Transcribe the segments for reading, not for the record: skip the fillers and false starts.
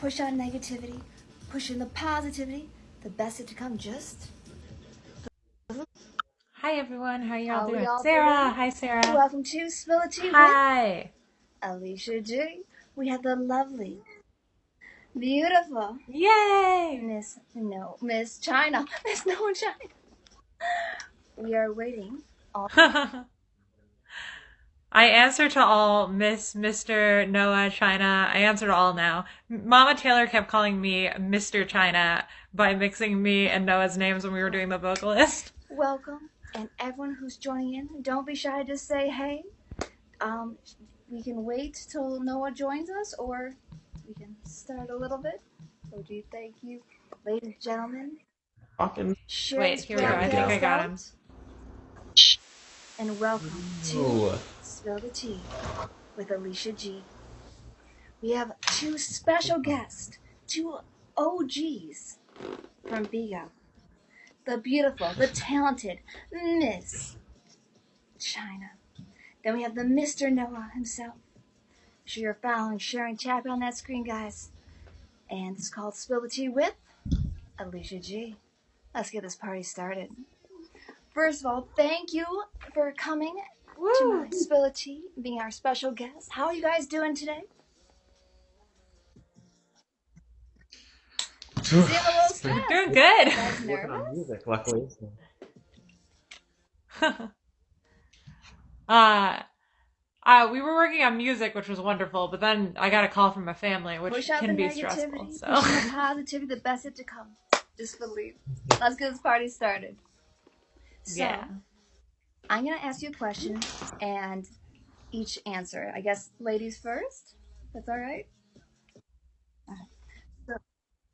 push on negativity, push in the positivity, the best is to come just. Hi everyone, how y'all doing? Y'all Sarah, doing? Hi Sarah. Welcome to Spill the Tea Hi. with Alicia G. We have the lovely, beautiful, Yay! Miss Chynna, Miss Noah Chynna. We are waiting. I answer to all, Mr. Noah, Chynna. I answer to all now. Mama Taylor kept calling me Mr. Chynna by mixing me and Noah's names when we were doing the vocalist. Welcome, and everyone who's joining in, don't be shy to say hey. We can wait till Noah joins us, or we can start a little bit. So do thank you, ladies and gentlemen. Wait, here we go. I think I got him. And welcome to Spill the Tea with Alicia G. We have two special guests, two OGs from BIGO. The beautiful, the talented Miss Chynna. Then we have the Mr. Noah himself. Make sure you're following, sharing, tapping on that screen, guys. And it's called Spill the Tea with Alicia G. Let's get this party started. First of all, thank you for coming to my Spill the Tea, being our special guest. How are you guys doing today? Doing good. You guys nervous? Music, luckily. We were working on music, which was wonderful, but then I got a call from my family, which can be stressful. So push the positivity, the best is to come. Just believe. Let's get this party started. So, yeah. I'm going to ask you a question and each answer. I guess ladies first? That's all right?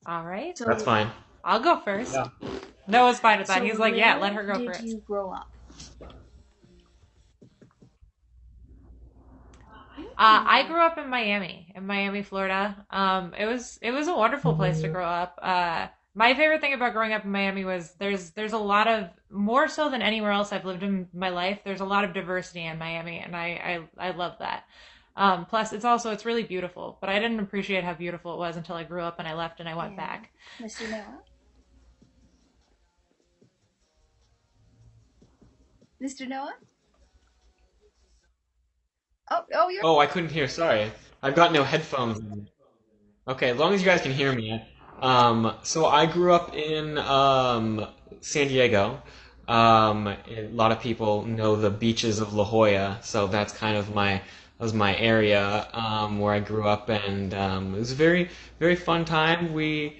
All right. So, that's fine. I'll go first. Yeah. Noah's fine with that. So He's like, yeah, let her go where first. did you grow up? I grew up in Miami, Florida. It was a wonderful place to grow up. My favorite thing about growing up in Miami was there's a lot of, more so than anywhere else I've lived in my life, there's a lot of diversity in Miami, and I love that. Plus it's really beautiful, but I didn't appreciate how beautiful it was until I grew up and I left and I went back. Mr. Noah? Mr. Noah? Oh, I couldn't hear. Sorry. I've got no headphones. Okay, as long as you guys can hear me. So I grew up in San Diego. A lot of people know the beaches of La Jolla, so that's kind of my area where I grew up, and it was a very, very fun time. We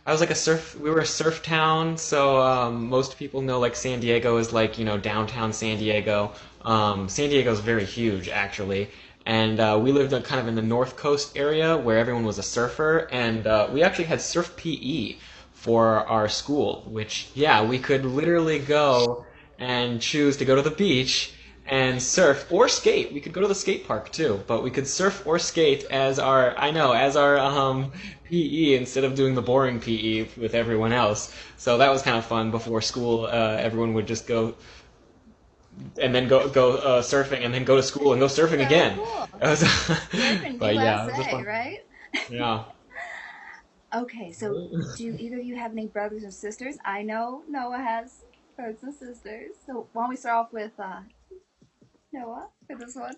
were a surf town, so most people know like San Diego is like, downtown San Diego. San Diego is very huge, actually, and we lived kind of in the North Coast area where everyone was a surfer, and we actually had surf PE for our school, which, yeah, we could literally go and choose to go to the beach and surf or skate. We could go to the skate park too, but we could surf or skate as our PE instead of doing the boring PE with everyone else. So that was kind of fun. Before school, everyone would just go and then go surfing, and then go to school and go surfing again. Cool. But yeah, it was fun. Right? Yeah. Okay, so do either of you have any brothers or sisters? I know Noah has brothers and sisters. So why don't we start off with Noah for this one?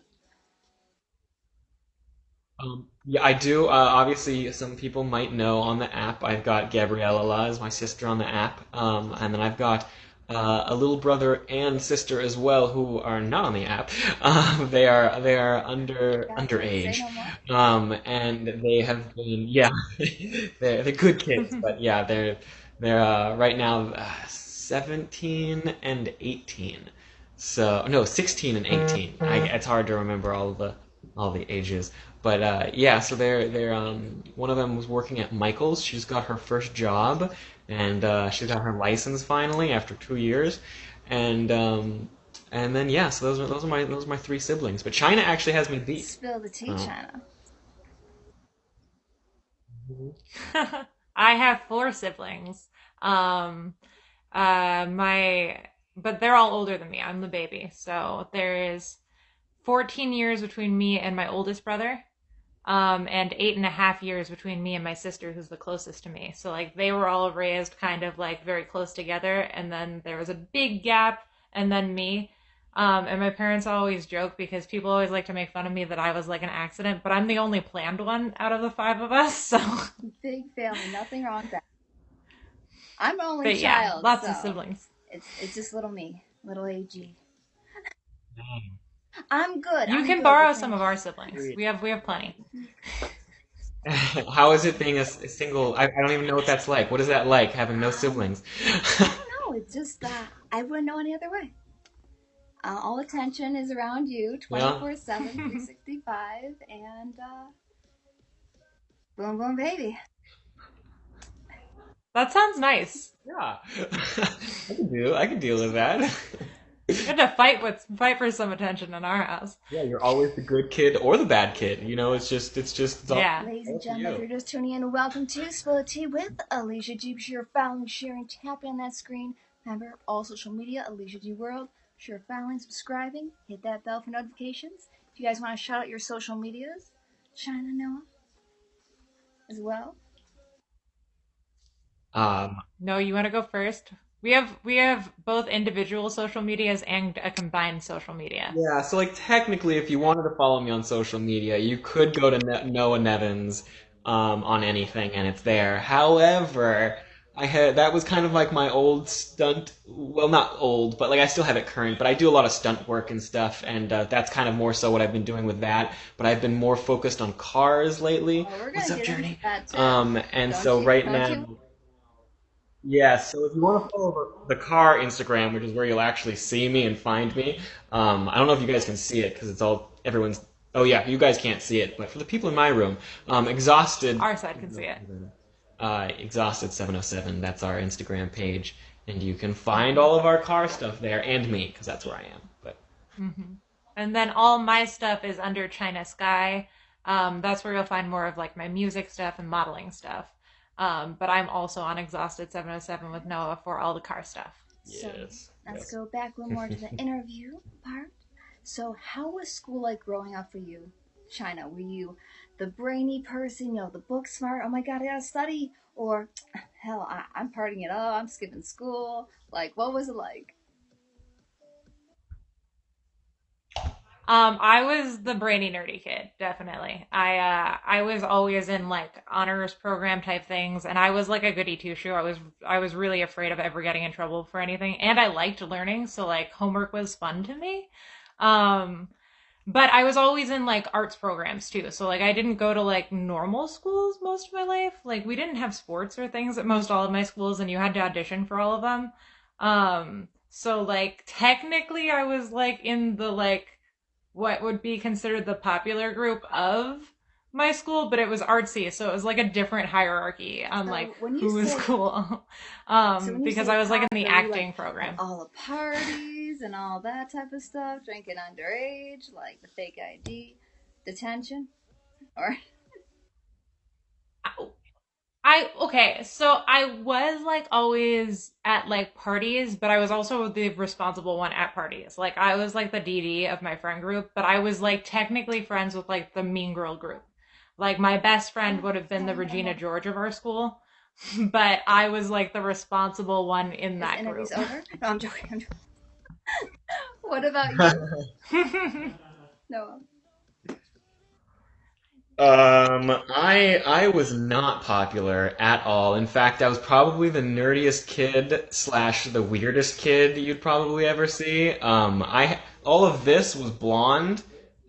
Yeah, I do. Obviously, some people might know on the app, I've got Gabriella as my sister on the app, and then I've got a little brother and sister as well who are not on the app. They are underage, and they have been they're good kids, but yeah, they're right now 17 and 18. So no, 16 and 18. It's hard to remember all the ages. But yeah, so they're one of them was working at Michael's. She's got her first job, and she's got her license finally after 2 years, and then yeah, so those are my three siblings. But Chynna actually has me beat. Spill the tea, Chynna. I have 4 siblings. But they're all older than me. I'm the baby, so there is 14 years between me and my oldest brother. and 8.5 years between me and my sister, who's the closest to me. So like they were all raised kind of like very close together, and then there was a big gap, and then me. And my parents always joke because people always like to make fun of me that I was like an accident, but I'm the only planned one out of the 5 of us. So big family, nothing wrong with that. I'm an only but yeah, child, lots so of siblings. it's just little me, little AG. I'm good. You can borrow some of our siblings. We have plenty. How is it being a single? I don't even know what that's like. What is that like, having no siblings? I don't know. It's just I wouldn't know any other way. All attention is around you, 24/7, 365, and boom, boom, baby. That sounds nice. Yeah, I can deal with that. You have to fight for some attention in our house. Yeah, you're always the good kid or the bad kid. You know, it's all, yeah. Ladies and gentlemen, if you're just tuning in, welcome to Spill the Tea with Alicia G. Be sure you're following, sharing, tapping on that screen. Remember, all social media, AliciaGWorld. Sure, following, subscribing, hit that bell for notifications. If you guys want to shout out your social medias, Chynna Noah as well. No, you want to go first? We have both individual social medias and a combined social media. Yeah, so like technically, if you wanted to follow me on social media, you could go to Noah Nevins on anything, and it's there. However, that was kind of like my old stunt. Well, not old, but like I still have it current. But I do a lot of stunt work and stuff, and that's kind of more so what I've been doing with that. But I've been more focused on cars lately. What's up, Journey? And so right now. Yeah, so if you want to follow the car Instagram, which is where you'll actually see me and find me, I don't know if you guys can see it because everyone's. Oh yeah, you guys can't see it, but for the people in my room, exhausted. Our side can see it. Exhausted 707. That's our Instagram page, and you can find all of our car stuff there and me because that's where I am. But. Mm-hmm. And then all my stuff is under Chynna Skye. That's where you'll find more of like my music stuff and modeling stuff. But I'm also on Exhausted 707 with Noah for all the car stuff. Yes. So let's go back a little more to the interview part. So how was school like growing up for you, Chynna? Were you the brainy person, the book smart, oh my god, I gotta study? Or, hell, I'm partying it up, I'm skipping school. Like, what was it like? I was the brainy nerdy kid, definitely. I was always in like honors program type things, and I was like a goody two shoe. I was really afraid of ever getting in trouble for anything, and I liked learning, so like homework was fun to me. But I was always in like arts programs too, so like I didn't go to like normal schools most of my life. Like we didn't have sports or things at most all of my schools, and you had to audition for all of them. So like technically I was like in the like what would be considered the popular group of my school, but it was artsy, so it was like a different hierarchy on like who was cool. Because I was like in the acting program. All the parties and all that type of stuff, drinking underage, like the fake ID, detention, or so I was like always at like parties, but I was also the responsible one at parties. Like I was like the DD of my friend group, but I was like technically friends with like the mean girl group. Like my best friend would have been the Regina George of our school, but I was like the responsible one in that group. Is interviews over? No, I'm joking. What about you? No. I was not popular at all. In fact, I was probably the nerdiest kid / the weirdest kid you'd probably ever see. All of this was blonde.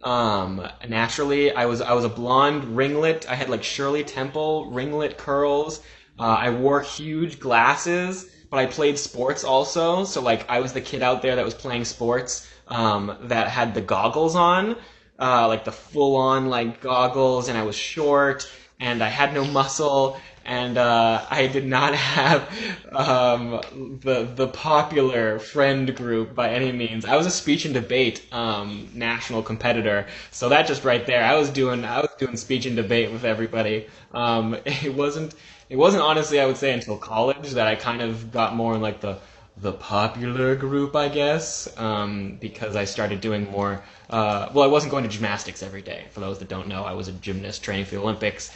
Naturally, I was a blonde ringlet. I had like Shirley Temple ringlet curls. I wore huge glasses, but I played sports also. So like I was the kid out there that was playing sports, that had the goggles on. Like the full-on like goggles, and I was short, and I had no muscle, and I did not have the popular friend group by any means. I was a speech and debate national competitor, so that just right there, I was doing speech and debate with everybody. It wasn't honestly, I would say, until college that I kind of got more in like the the popular group, I guess, because I started doing more. Well, I wasn't going to gymnastics every day. For those that don't know, I was a gymnast training for the Olympics.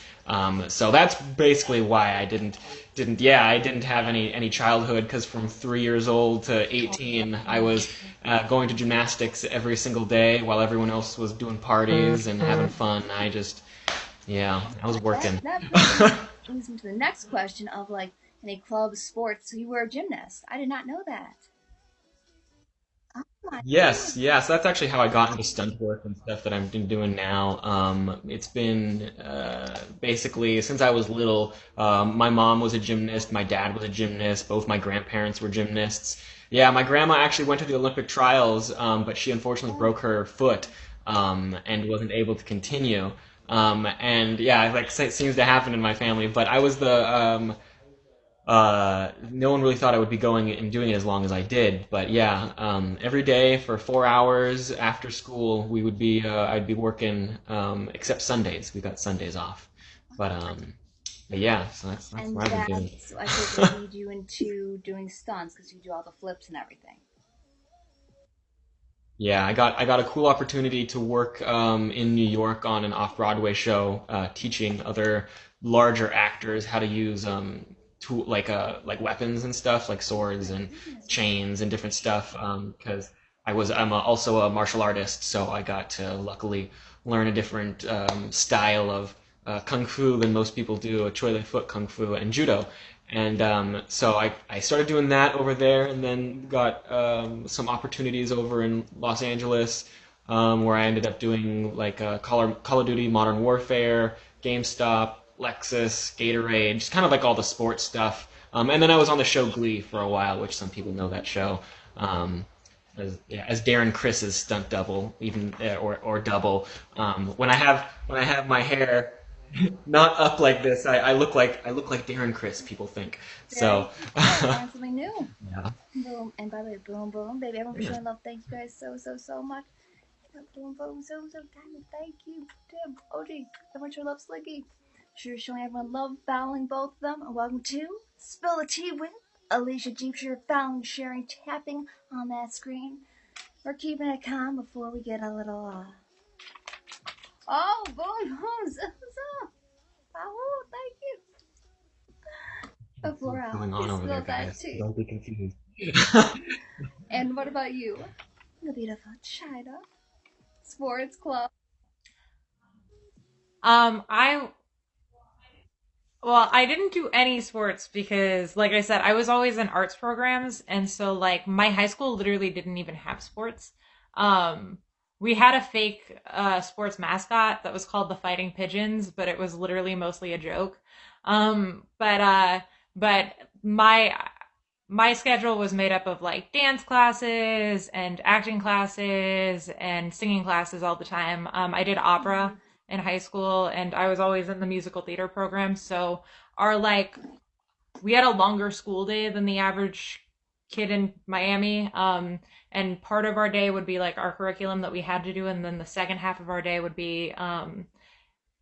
So that's basically why I didn't have any childhood, because from 3 years old to 18, I was going to gymnastics every single day while everyone else was doing parties and having fun. I was working. That brings me to the next question of like any clubs, sports. So you were a gymnast. I did not know that. Oh my Yes, goodness. yes, that's actually how I got into stunt work and stuff that I've been doing now. It's been basically since I was little. My mom was a gymnast, my dad was a gymnast, both my grandparents were gymnasts. Yeah, my grandma actually went to the Olympic trials, but she unfortunately broke her foot, and wasn't able to continue. And yeah, like it seems to happen in my family. But I was no one really thought I would be going and doing it as long as I did. But yeah, every day for 4 hours after school, I'd be working, except Sundays. We got Sundays off. But yeah, so that's And what I've been that's, I think, would lead you into doing stunts because you do all the flips and everything. Yeah, I got a cool opportunity to work in New York on an off-Broadway show, teaching other larger actors how to use tool like weapons and stuff, like swords and chains and different stuff. Because I'm also a martial artist, so I got to luckily learn a different style of kung fu than most people do, a Choi Li Foot kung fu and judo. And so I started doing that over there, and then got some opportunities over in Los Angeles, where I ended up doing like Call of Duty, Modern Warfare, GameStop, Lexus, Gatorade, just kind of like all the sports stuff. And then I was on the show Glee for a while, which some people know that show. As Darren Chris's stunt double, even or double. When I have my hair not up like this, I look like Darren Criss, people think. So Learn something new. yeah. Boom. And by the way, boom, boom, baby. Everyone for showing love. Thank you guys so much. Boom, boom, so tiny. Thank you, Tim, OG. Everyone show love, Slicky. Sure, showing everyone love, following both of them. And welcome to Spill the Tea with Alicia G. Sure, following, sharing, tapping on that screen. We're keeping it calm before we get a little. Oh, boom, boom, so. Oh, thank you. Before What's going on over there, guys? Tea. Don't be confused. And what about you? The beautiful Chynna. Sports club. I didn't do any sports because, like I said, I was always in arts programs, and so like my high school literally didn't even have sports. We had a fake sports mascot that was called the Fighting Pigeons, but it was literally mostly a joke. But my schedule was made up of like dance classes and acting classes and singing classes all the time. I did opera in high school, and I was always in the musical theater program. So we had a longer school day than the average kid in Miami. And part of our day would be like our curriculum that we had to do, and then the second half of our day would be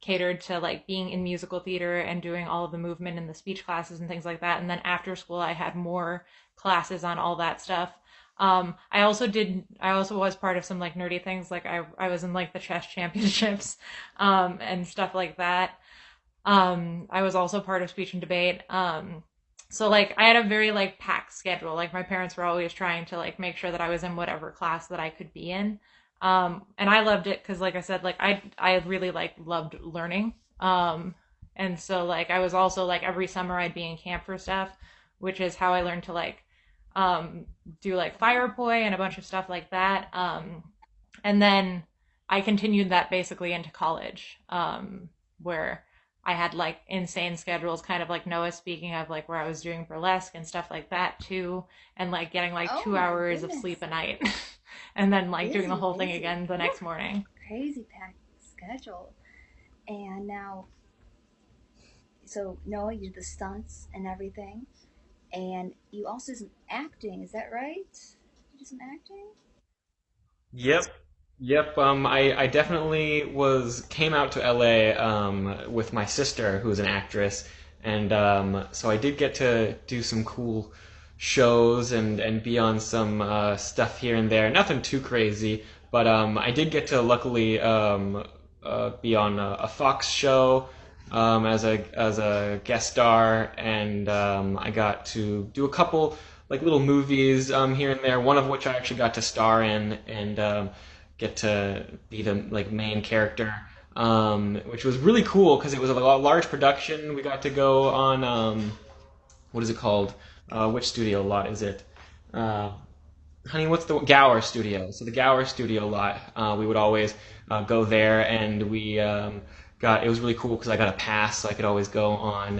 catered to like being in musical theater and doing all of the movement and the speech classes and things like that. And then after school, I had more classes on all that stuff. I also was part of some like nerdy things. Like I was in like the chess championships, and stuff like that. I was also part of speech and debate. So like I had a very like packed schedule. Like my parents were always trying to like make sure that I was in whatever class that I could be in. And I loved it because like I said, like I really like loved learning. And so like I was also like every summer I'd be in camp for stuff, which is how I learned to like do like fire poi and a bunch of stuff like that. And then I continued that basically into college, where I had like insane schedules, kind of like Noah, speaking of, like where I was doing burlesque and stuff like that too, and like getting like 2 hours of sleep a night, and then like doing the whole thing again the next morning. Crazy packed schedule. And now, so Noah, you did the stunts and everything, and you also did some acting. Is that right? You did some acting. Yep. Yep, I definitely came out to LA with my sister, who's an actress, and so I did get to do some cool shows and be on some stuff here and there. Nothing too crazy, but I did get to luckily be on a Fox show as a guest star, and I got to do a couple like little movies here and there. One of which I actually got to star in and get to be the like main character, which was really cool because it was a large production. We got to go on what is it called? Which studio lot is it? Honey, what's the Gower Studio? So the Gower Studio lot, we would always go there, and we it was really cool because I got a pass, so I could always go on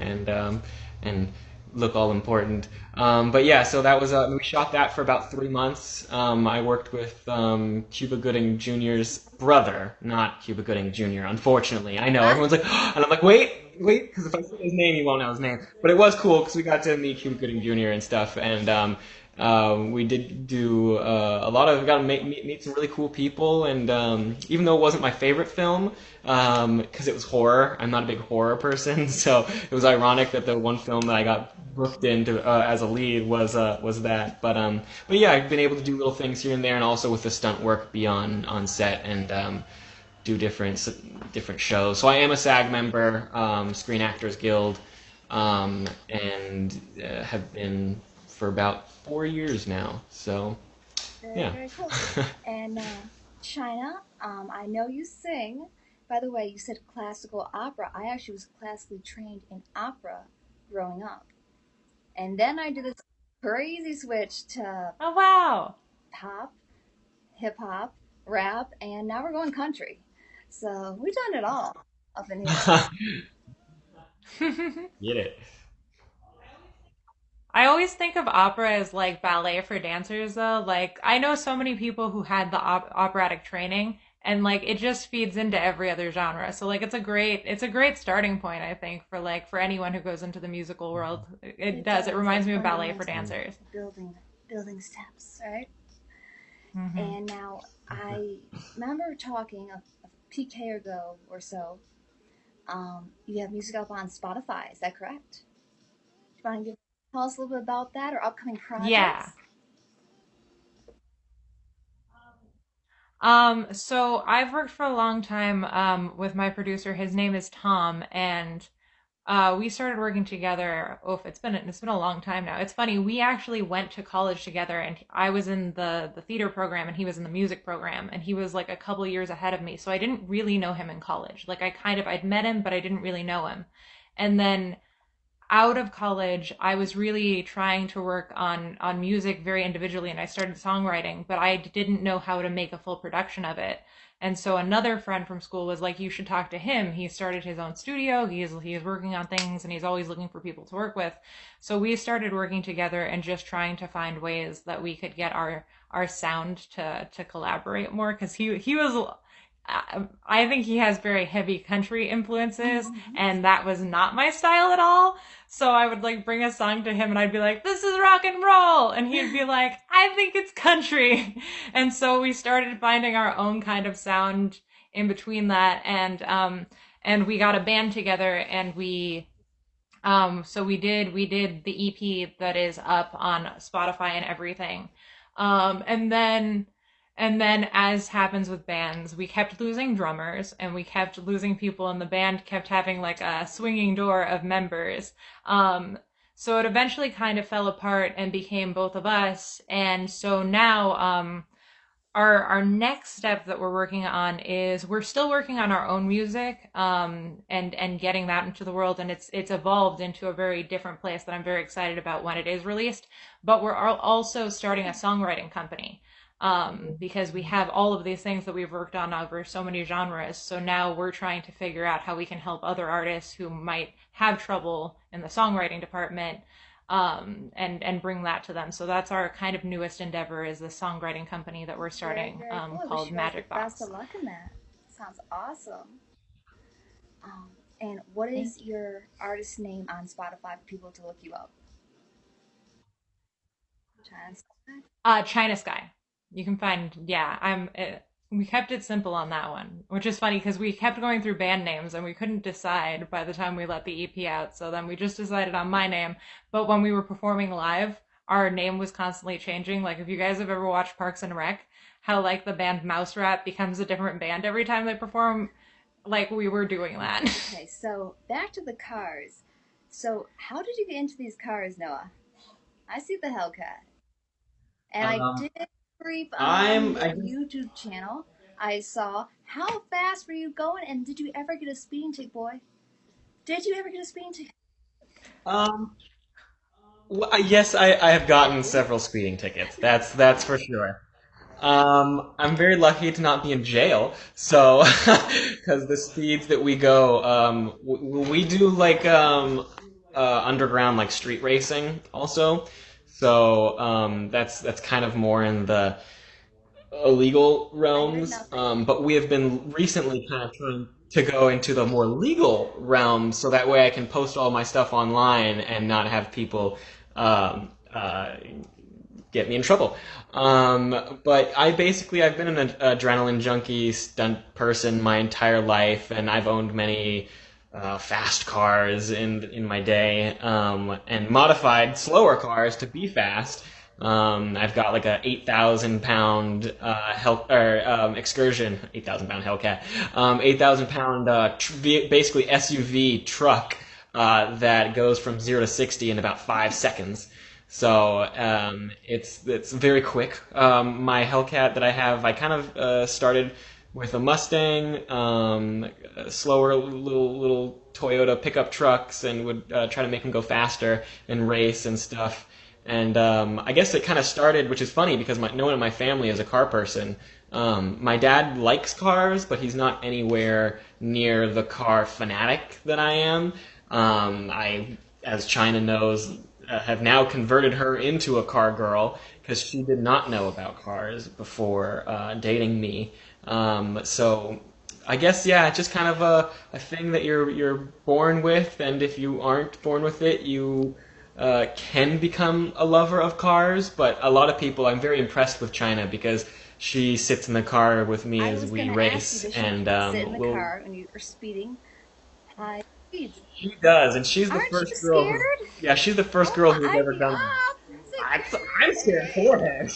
and look all important. But yeah, so that was we shot that for about 3 months. I worked with Cuba Gooding Jr.'s brother, not Cuba Gooding Jr. Unfortunately, I know everyone's like, and I'm like, wait, because if I say his name, you won't know his name. But it was cool because we got to meet Cuba Gooding Jr. and stuff, and we did do we got to meet some really cool people, and even though it wasn't my favorite film, because it was horror, I'm not a big horror person, so it was ironic that the one film that I got booked into as a lead was that. But yeah, I've been able to do little things here and there, and also with the stunt work, be on set and do different shows. So I am a SAG member, Screen Actors Guild, and have been for about 4 years now. So yeah. Very cool. And Chynna, I know you sing. By the way, you said classical opera. I actually was classically trained in opera growing up. And then I did this crazy switch to Oh, wow. pop, hip hop, rap, and now we're going country. So we've done it all up in here. Get it. I always think of opera as like ballet for dancers, though. Like, I know so many people who had the operatic training, and like it just feeds into every other genre. So like it's a great starting point, I think, for anyone who goes into the musical world. It does. It reminds me of ballet for dancers. Building steps, right? Mm-hmm. And now I remember talking a PK ago or so. You have music up on Spotify. Is that correct? Do you want to tell us a little bit about that or upcoming projects? Yeah. So I've worked for a long time with my producer. His name is Tom, and we started working together. Oh, it's been a long time now. It's funny. We actually went to college together, and I was in the theater program, and he was in the music program, and he was like a couple years ahead of me. So I didn't really know him in college. Like I'd met him, but I didn't really know him. And then out of college, I was really trying to work on music very individually, and I started songwriting, but I didn't know how to make a full production of it. And so another friend from school was like, you should talk to him. He started his own studio. He is working on things, and he's always looking for people to work with. So we started working together and just trying to find ways that we could get our sound to collaborate more, because he was, I think he has very heavy country influences, and that was not my style at all. So I would like bring a song to him, and I'd be like, this is rock and roll. And he'd be like, I think it's country. And so we started finding our own kind of sound in between that. And we got a band together, and we did the EP that is up on Spotify and everything. And then, as happens with bands, we kept losing drummers, and we kept losing people, and the band kept having like a swinging door of members. So it eventually kind of fell apart and became both of us. And so now, our next step that we're working on is we're still working on our own music, and getting that into the world. And it's evolved into a very different place that I'm very excited about when it is released. But we're also starting a songwriting company. Because we have all of these things that we've worked on over so many genres. So now we're trying to figure out how we can help other artists who might have trouble in the songwriting department, and bring that to them. So that's our kind of newest endeavor, is the songwriting company that we're starting, very cool. called Magic Box. Best of luck in that. Sounds awesome. And what is your artist name on Spotify for people to look you up? Chynna Skye. You can find, we kept it simple on that one, which is funny because we kept going through band names and we couldn't decide by the time we let the EP out. So then we just decided on my name. But when we were performing live, our name was constantly changing. Like if you guys have ever watched Parks and Rec, how like the band Mouse Rat becomes a different band every time they perform, like we were doing that. Okay, so back to the cars. So how did you get into these cars, Noah? I see the Hellcat. And I did brief on your YouTube channel. I saw how fast were you going, and did you ever get a speeding ticket, boy? Did you ever get a speeding ticket? Well, yes, I have gotten several speeding tickets. That's for sure. I'm very lucky to not be in jail, so because the speeds that we go, we do like underground like street racing also. So that's kind of more in the illegal realms. But we have been recently kind of trying to go into the more legal realms, so that way I can post all my stuff online and not have people um, uh, get me in trouble. But I've been an adrenaline junkie, stunt person my entire life, and I've owned many fast cars in my day, and modified slower cars to be fast. I've got like a 8,000 pound excursion, 8,000 pound Hellcat, 8,000 pound basically SUV truck that goes from 0 to 60 in about 5 seconds. So it's very quick. My Hellcat that I have, I kind of started with a Mustang, slower little Toyota pickup trucks, and would try to make them go faster and race and stuff. And I guess it kind of started, which is funny because no one in my family is a car person. My dad likes cars, but he's not anywhere near the car fanatic that I am. As Chynna knows, have now converted her into a car girl because she did not know about cars before dating me. So I guess, yeah, it's just kind of a thing that you're born with, and if you aren't born with it, you can become a lover of cars. But a lot of people, I'm very impressed with Chynna because she sits in the car with me as we race, and sit in the car when you are speeding. She does, and she's the Aren't first you girl. scared? Yeah, she's the first girl who's ever done that. I'm scared for her.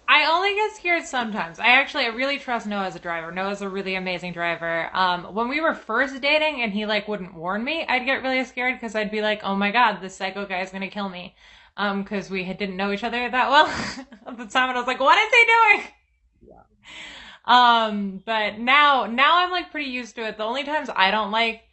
I only get scared sometimes. I really trust Noah as a driver. Noah's a really amazing driver. When we were first dating and he like wouldn't warn me, I'd get really scared because I'd be like, oh my God, this psycho guy is gonna kill me. Because we didn't know each other that well at the time, and I was like, what is he doing? But now I'm like pretty used to it. The only times I don't like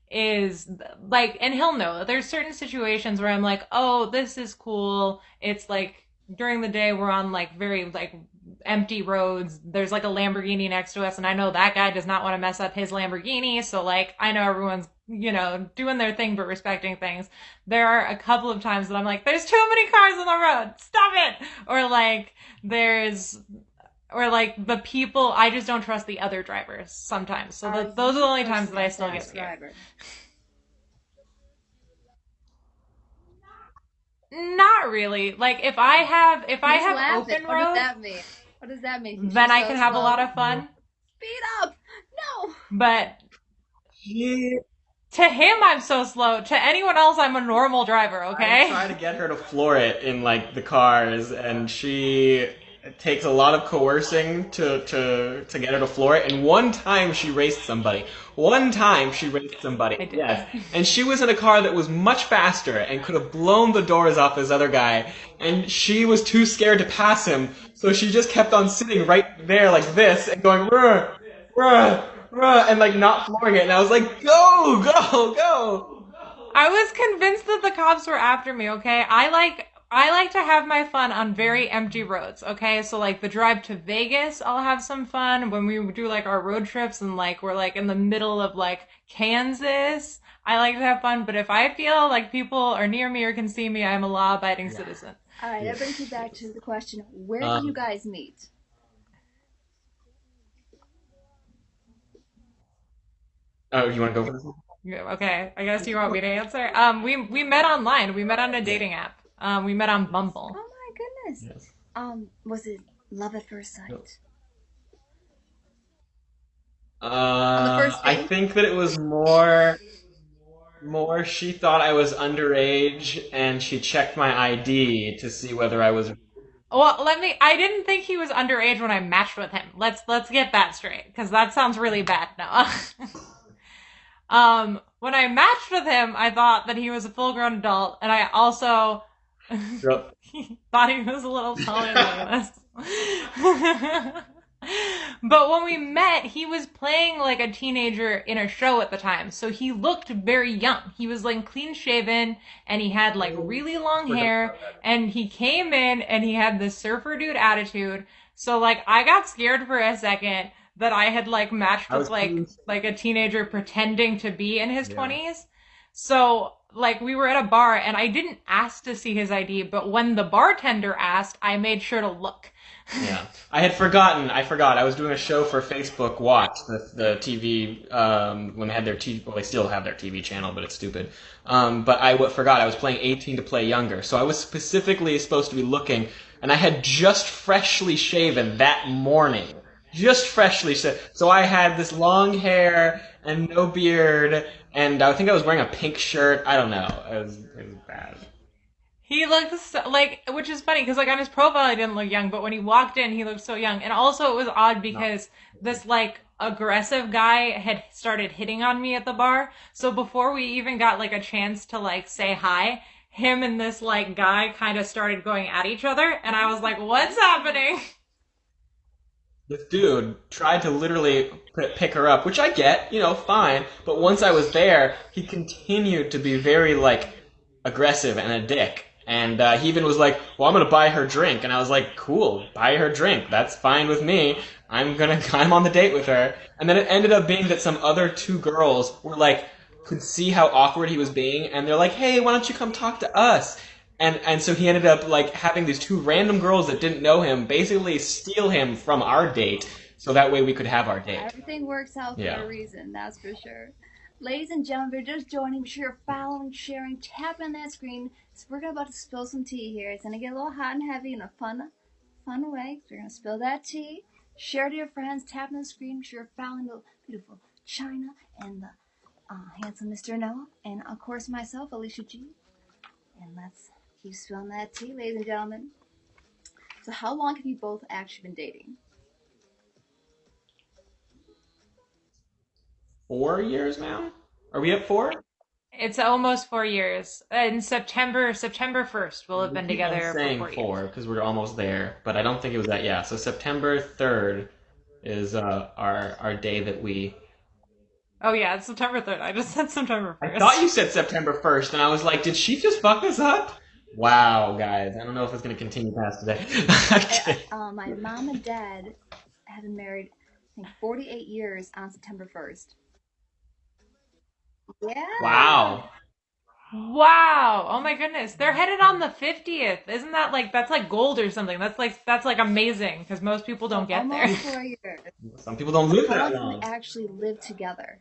is like, and he'll know, there's certain situations where I'm like, oh, this is cool. It's like during the day we're on like very like empty roads. There's like a Lamborghini next to us, and I know that guy does not want to mess up his Lamborghini. So like, I know everyone's, doing their thing but respecting things. There are a couple of times that I'm like, there's too many cars on the road. Stop it. Or like the people, I just don't trust the other drivers sometimes. So those are the only times that I still get scared. Not really. Like if I have open road, what does that mean? What does that mean? Then I can have a lot of fun. Speed up! No. But to him, I'm so slow. To anyone else, I'm a normal driver. Okay. I try to get her to floor it in like the cars, and it takes a lot of coercing to get her to floor it. And one time she raced somebody. Yes. And she was in a car that was much faster and could have blown the doors off this other guy. And she was too scared to pass him, so she just kept on sitting right there like this and going, ruh, ruh, ruh, and like not flooring it. And I was like, go, go, go. I was convinced that the cops were after me, okay? I like to have my fun on very empty roads, okay? So like the drive to Vegas, I'll have some fun. When we do like our road trips and like we're like in the middle of like Kansas, I like to have fun. But if I feel like people are near me or can see me, I'm a law-abiding citizen. All right, that brings me back to the question, where did you guys meet? Oh, you want to go for this one? Okay, I guess you want me to answer. We met online. We met on a dating app. We met on Bumble. Oh my goodness. Yes. Was it love at first sight? I think that it was more. More, she thought I was underage, and she checked my ID to see whether I was. Well, I didn't think he was underage when I matched with him. Let's get that straight, because that sounds really bad, Noah. When I matched with him, I thought that he was a full-grown adult, and I also thought he was a little taller than us. But when we met, he was playing like a teenager in a show at the time, so he looked very young. He was like clean shaven, and he had like really long hair, and he came in and he had this surfer dude attitude. So like I got scared for a second that I had like matched with like a teenager pretending to be in his 20s. So like we were at a bar and I didn't ask to see his ID, but when the bartender asked, I made sure to look. Yeah, I forgot. I was doing a show for Facebook Watch, the TV, when they had their TV, well, they still have their TV channel, but it's stupid. But I forgot I was playing 18 to play younger, so I was specifically supposed to be looking, and I had just freshly shaven that morning. Just freshly shaven. So I had this long hair and no beard, and I think I was wearing a pink shirt. I don't know. It was bad. He looked like, which is funny because like on his profile he didn't look young, but when he walked in he looked so young. And also it was odd because this like aggressive guy had started hitting on me at the bar. So before we even got like a chance to like say hi, him and this like guy kind of started going at each other, and I was like, what's happening? This dude tried to literally pick her up, which I get, fine. But once I was there, he continued to be very like aggressive and a dick. And he even was like, well, I'm going to buy her drink. And I was like, cool, buy her drink. That's fine with me. I'm on the date with her. And then it ended up being that some other two girls were like, could see how awkward he was being. And they're like, hey, why don't you come talk to us? And so he ended up like having these two random girls that didn't know him basically steal him from our date. So that way we could have our date. Everything works out for a reason, that's for sure. Ladies and gentlemen, if you're just joining, be sure you're following, sharing, tapping on that screen. So we're about to spill some tea here. It's going to get a little hot and heavy in a fun way. So we're going to spill that tea. Share to your friends, tap on the screen. Be sure you're following the beautiful Chynna and the handsome Mr. Noah. And, of course, myself, Alicia G. And let's keep spilling that tea, ladies and gentlemen. So how long have you both actually been dating? 4 years now? Are we at 4? It's almost 4 years. In September 1st, we'll have been together for 4 years. I'm saying 4 because we're almost there, but I don't think it was that. Yeah, so September 3rd is our day that we. Oh yeah, it's September 3rd. I just said September 1st. I thought you said September 1st, and I was like, did she just fuck us up? Wow, guys, I don't know if it's gonna continue past today. Okay. My mom and dad have been married, I think, 48 years on September 1st. Yeah. Wow. Oh my goodness. They're headed on the 50th. Isn't that like, that's like gold or something? That's like amazing because most people don't get there. Almost 4 years. Some people don't live that long. long. How long do we actually live together?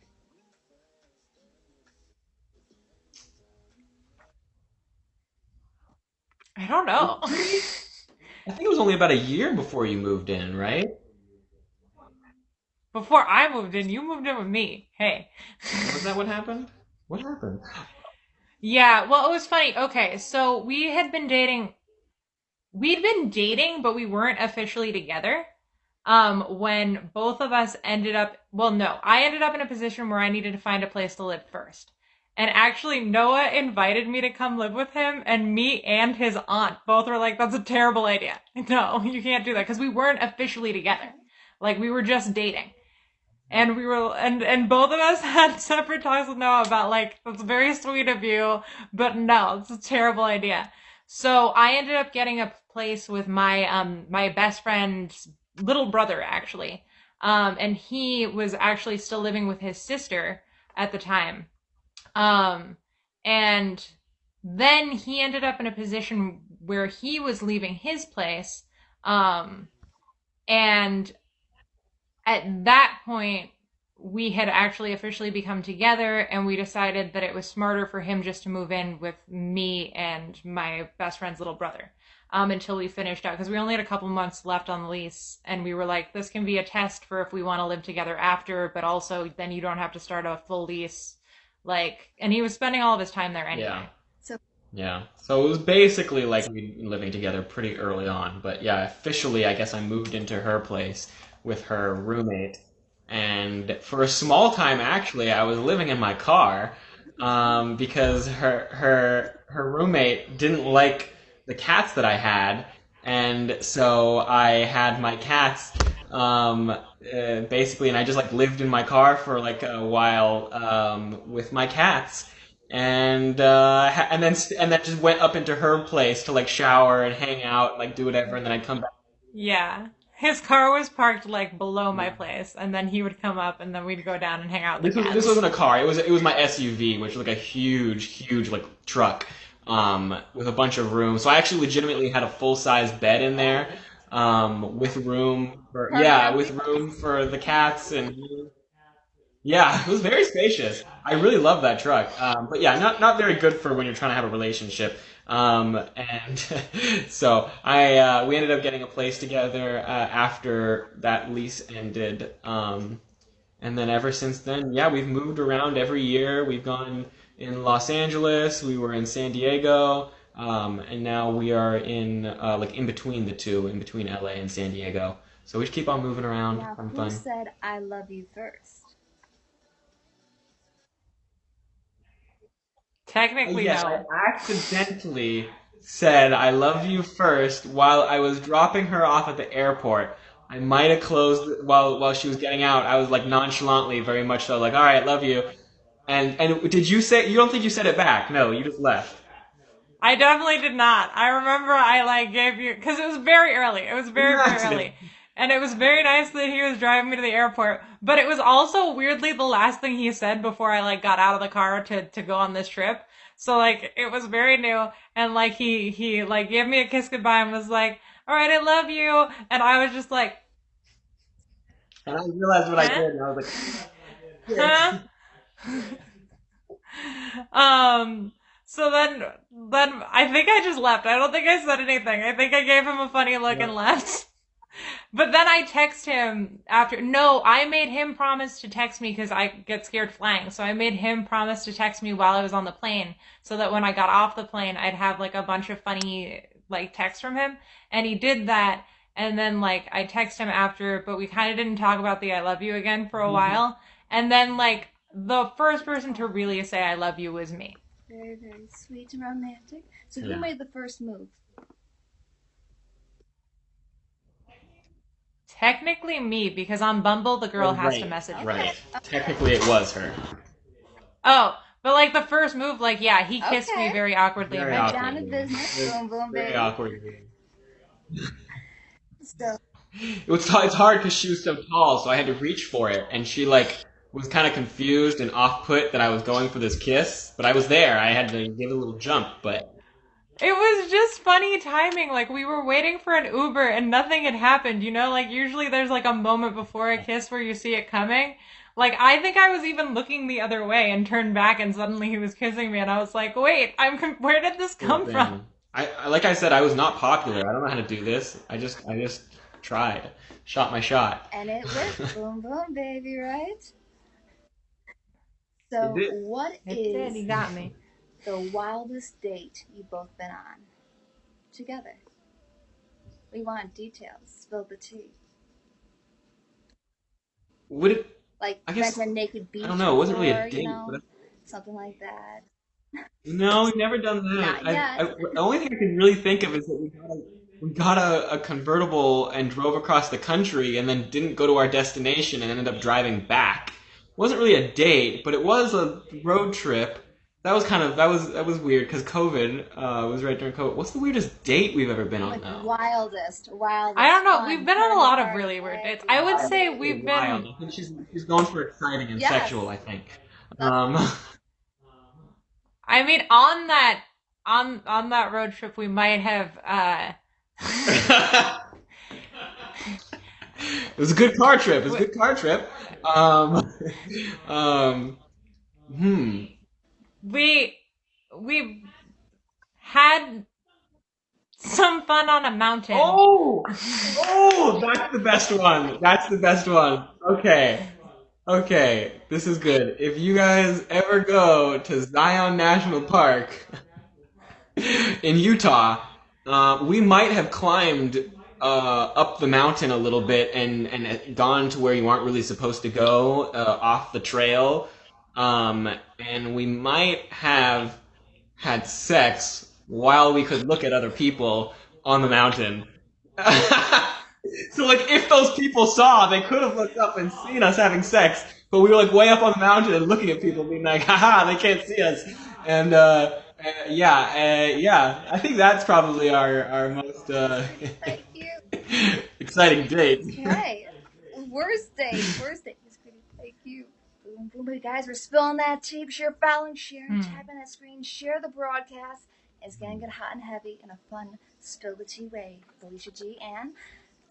I don't know. I think it was only about a year before you moved in, right? Before I moved in, you moved in with me. Hey. Was that what happened? What happened? Yeah, well, it was funny. Okay, so we'd been dating, but we weren't officially together. When both of us ended up, I ended up in a position where I needed to find a place to live first. And actually, Noah invited me to come live with him, and me and his aunt both were like, that's a terrible idea. No, you can't do that, because we weren't officially together. Like, we were just dating. And we were, and both of us had separate talks with Noah about like, that's very sweet of you, but no, it's a terrible idea. So I ended up getting a place with my best friend's little brother, actually. And he was actually still living with his sister at the time. And then he ended up in a position where he was leaving his place. And at that point, we had actually officially become together, and we decided that it was smarter for him just to move in with me and my best friend's little brother until we finished out, because we only had a couple months left on the lease, and we were like, this can be a test for if we want to live together after, but also then you don't have to start a full lease Like, and he was spending all of his time there anyway. Yeah. So it was basically like we'd been living together pretty early on. But yeah, officially, I guess I moved into her place with her roommate. And for a small time, actually, I was living in my car, because her roommate didn't like the cats that I had, and so I had my cats, basically, and I just like lived in my car for like a while, with my cats. And then just went up into her place to like shower and hang out and like do whatever, and then I'd come back. Yeah. His car was parked like below my place, and then he would come up, and then we'd go down and hang out with the cats. This wasn't a car. It was my SUV, which was like a huge like truck, with a bunch of room. So I actually legitimately had a full size bed in there, with room for the cats, and yeah, it was very spacious. I really love that truck. But yeah, not very good for when you're trying to have a relationship. And so we ended up getting a place together, after that lease ended. And then ever since then, yeah, we've moved around every year. We've gone in Los Angeles, we were in San Diego, and now we are in like in between the two, in between LA and San Diego. So we just keep on moving around, Now, having who fun. said I love you first? Technically, Yes, no. I accidentally said I love you first while I was dropping her off at the airport. I might have closed while she was getting out. I was like nonchalantly, very much so, like, all right, love you. And did you say, you don't think you said it back? No, you just left. I definitely did not. I remember I like gave you, because it was very early. It was very early. And it was very nice that he was driving me to the airport. But it was also weirdly the last thing he said before I like got out of the car to go on this trip. So like it was very new, and like he like gave me a kiss goodbye and was like, "All right, I love you," and I was just like, And I realized what I did, and I was like, huh? So then I think I just left. I don't think I said anything. I think I gave him a funny look and left. But then I text him after. No, I made him promise to text me because I get scared flying. So I made him promise to text me while I was on the plane, so that when I got off the plane, I'd have like a bunch of funny like texts from him. And he did that. And then like I text him after, but we kind of didn't talk about the I love you again for a while. And then like the first person to really say I love you was me. Very, very sweet and romantic. So who made the first move? Technically me, because on Bumble the girl has to message me. Right. Technically it was her. Oh, but like the first move, like yeah, he kissed me very awkwardly. Very Down awkward. to business. Boom, boom, baby. Very awkward. So It's hard because she was so tall, so I had to reach for it, and she like was kind of confused and off-put that I was going for this kiss, but I was there. I had to give it a little jump, but it was just funny timing. Like we were waiting for an Uber and nothing had happened. You know, like usually there's like a moment before a kiss where you see it coming. Like I think I was even looking the other way and turned back, and suddenly he was kissing me, and I was like, wait, where did this come from? Like I said, I was not popular. I don't know how to do this. I just tried, shot my shot, and it went boom, boom, baby, right? So what is He got me. the wildest date you've both been on together? We want details. Spill the tea. Would it? Like I guess, went to naked beach. I don't know. It wasn't really a before, date, you know, but something like that. no, we've never done that. Not yet. The only thing I can really think of is that we got a convertible and drove across the country, and then didn't go to our destination and ended up driving back. It wasn't really a date, but it was a road trip. That was weird because COVID was right during COVID. What's the weirdest date we've ever been on? Like now? wildest. I don't know. We've been on a lot of really weird dates. I would say we've been. Wild. I think she's going for exciting and sexual. I think. I mean, on that road trip, we might have. It was a good car trip. We had some fun on a mountain. Oh, that's the best one. Okay. Okay, this is good. If you guys ever go to Zion National Park in Utah, we might have climbed up the mountain a little bit and gone to where you aren't really supposed to go, off the trail. And we might have had sex while we could look at other people on the mountain. So like if those people saw, they could have looked up and seen us having sex, but we were like way up on the mountain and looking at people being like, haha, they can't see us. And yeah, I think that's probably our most Thank you. exciting date. Okay. Worst date. Miss Pretty. Thank you. Boom, boom, boom. Guys, we're spilling that tape. Share, following, share, tap on that screen, share the broadcast. It's gonna get hot and heavy in a fun, spill the tea way. With Alicia G and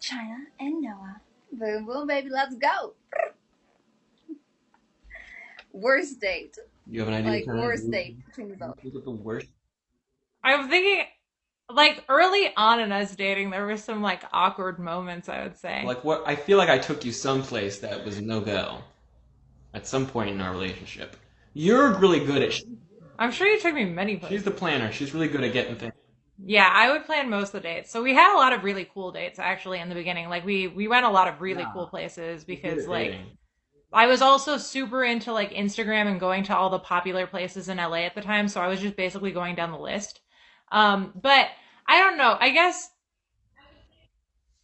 Chynna and Noah. Boom, boom, baby. Let's go. Worst date. You have an idea? Like, worst date between the both. The worst. I'm thinking, like, early on in us dating, there were some, like, awkward moments, I would say. Like what? I feel like I took you someplace that was no go. At some point in our relationship, you're really good at. I'm sure you took me many places. She's the planner. She's really good at getting things. Yeah, I would plan most of the dates. So we had a lot of really cool dates, actually, in the beginning. Like, we went a lot of really cool places because, like, I was also super into, like, Instagram and going to all the popular places in LA at the time, so I was just basically going down the list. But I don't know. I guess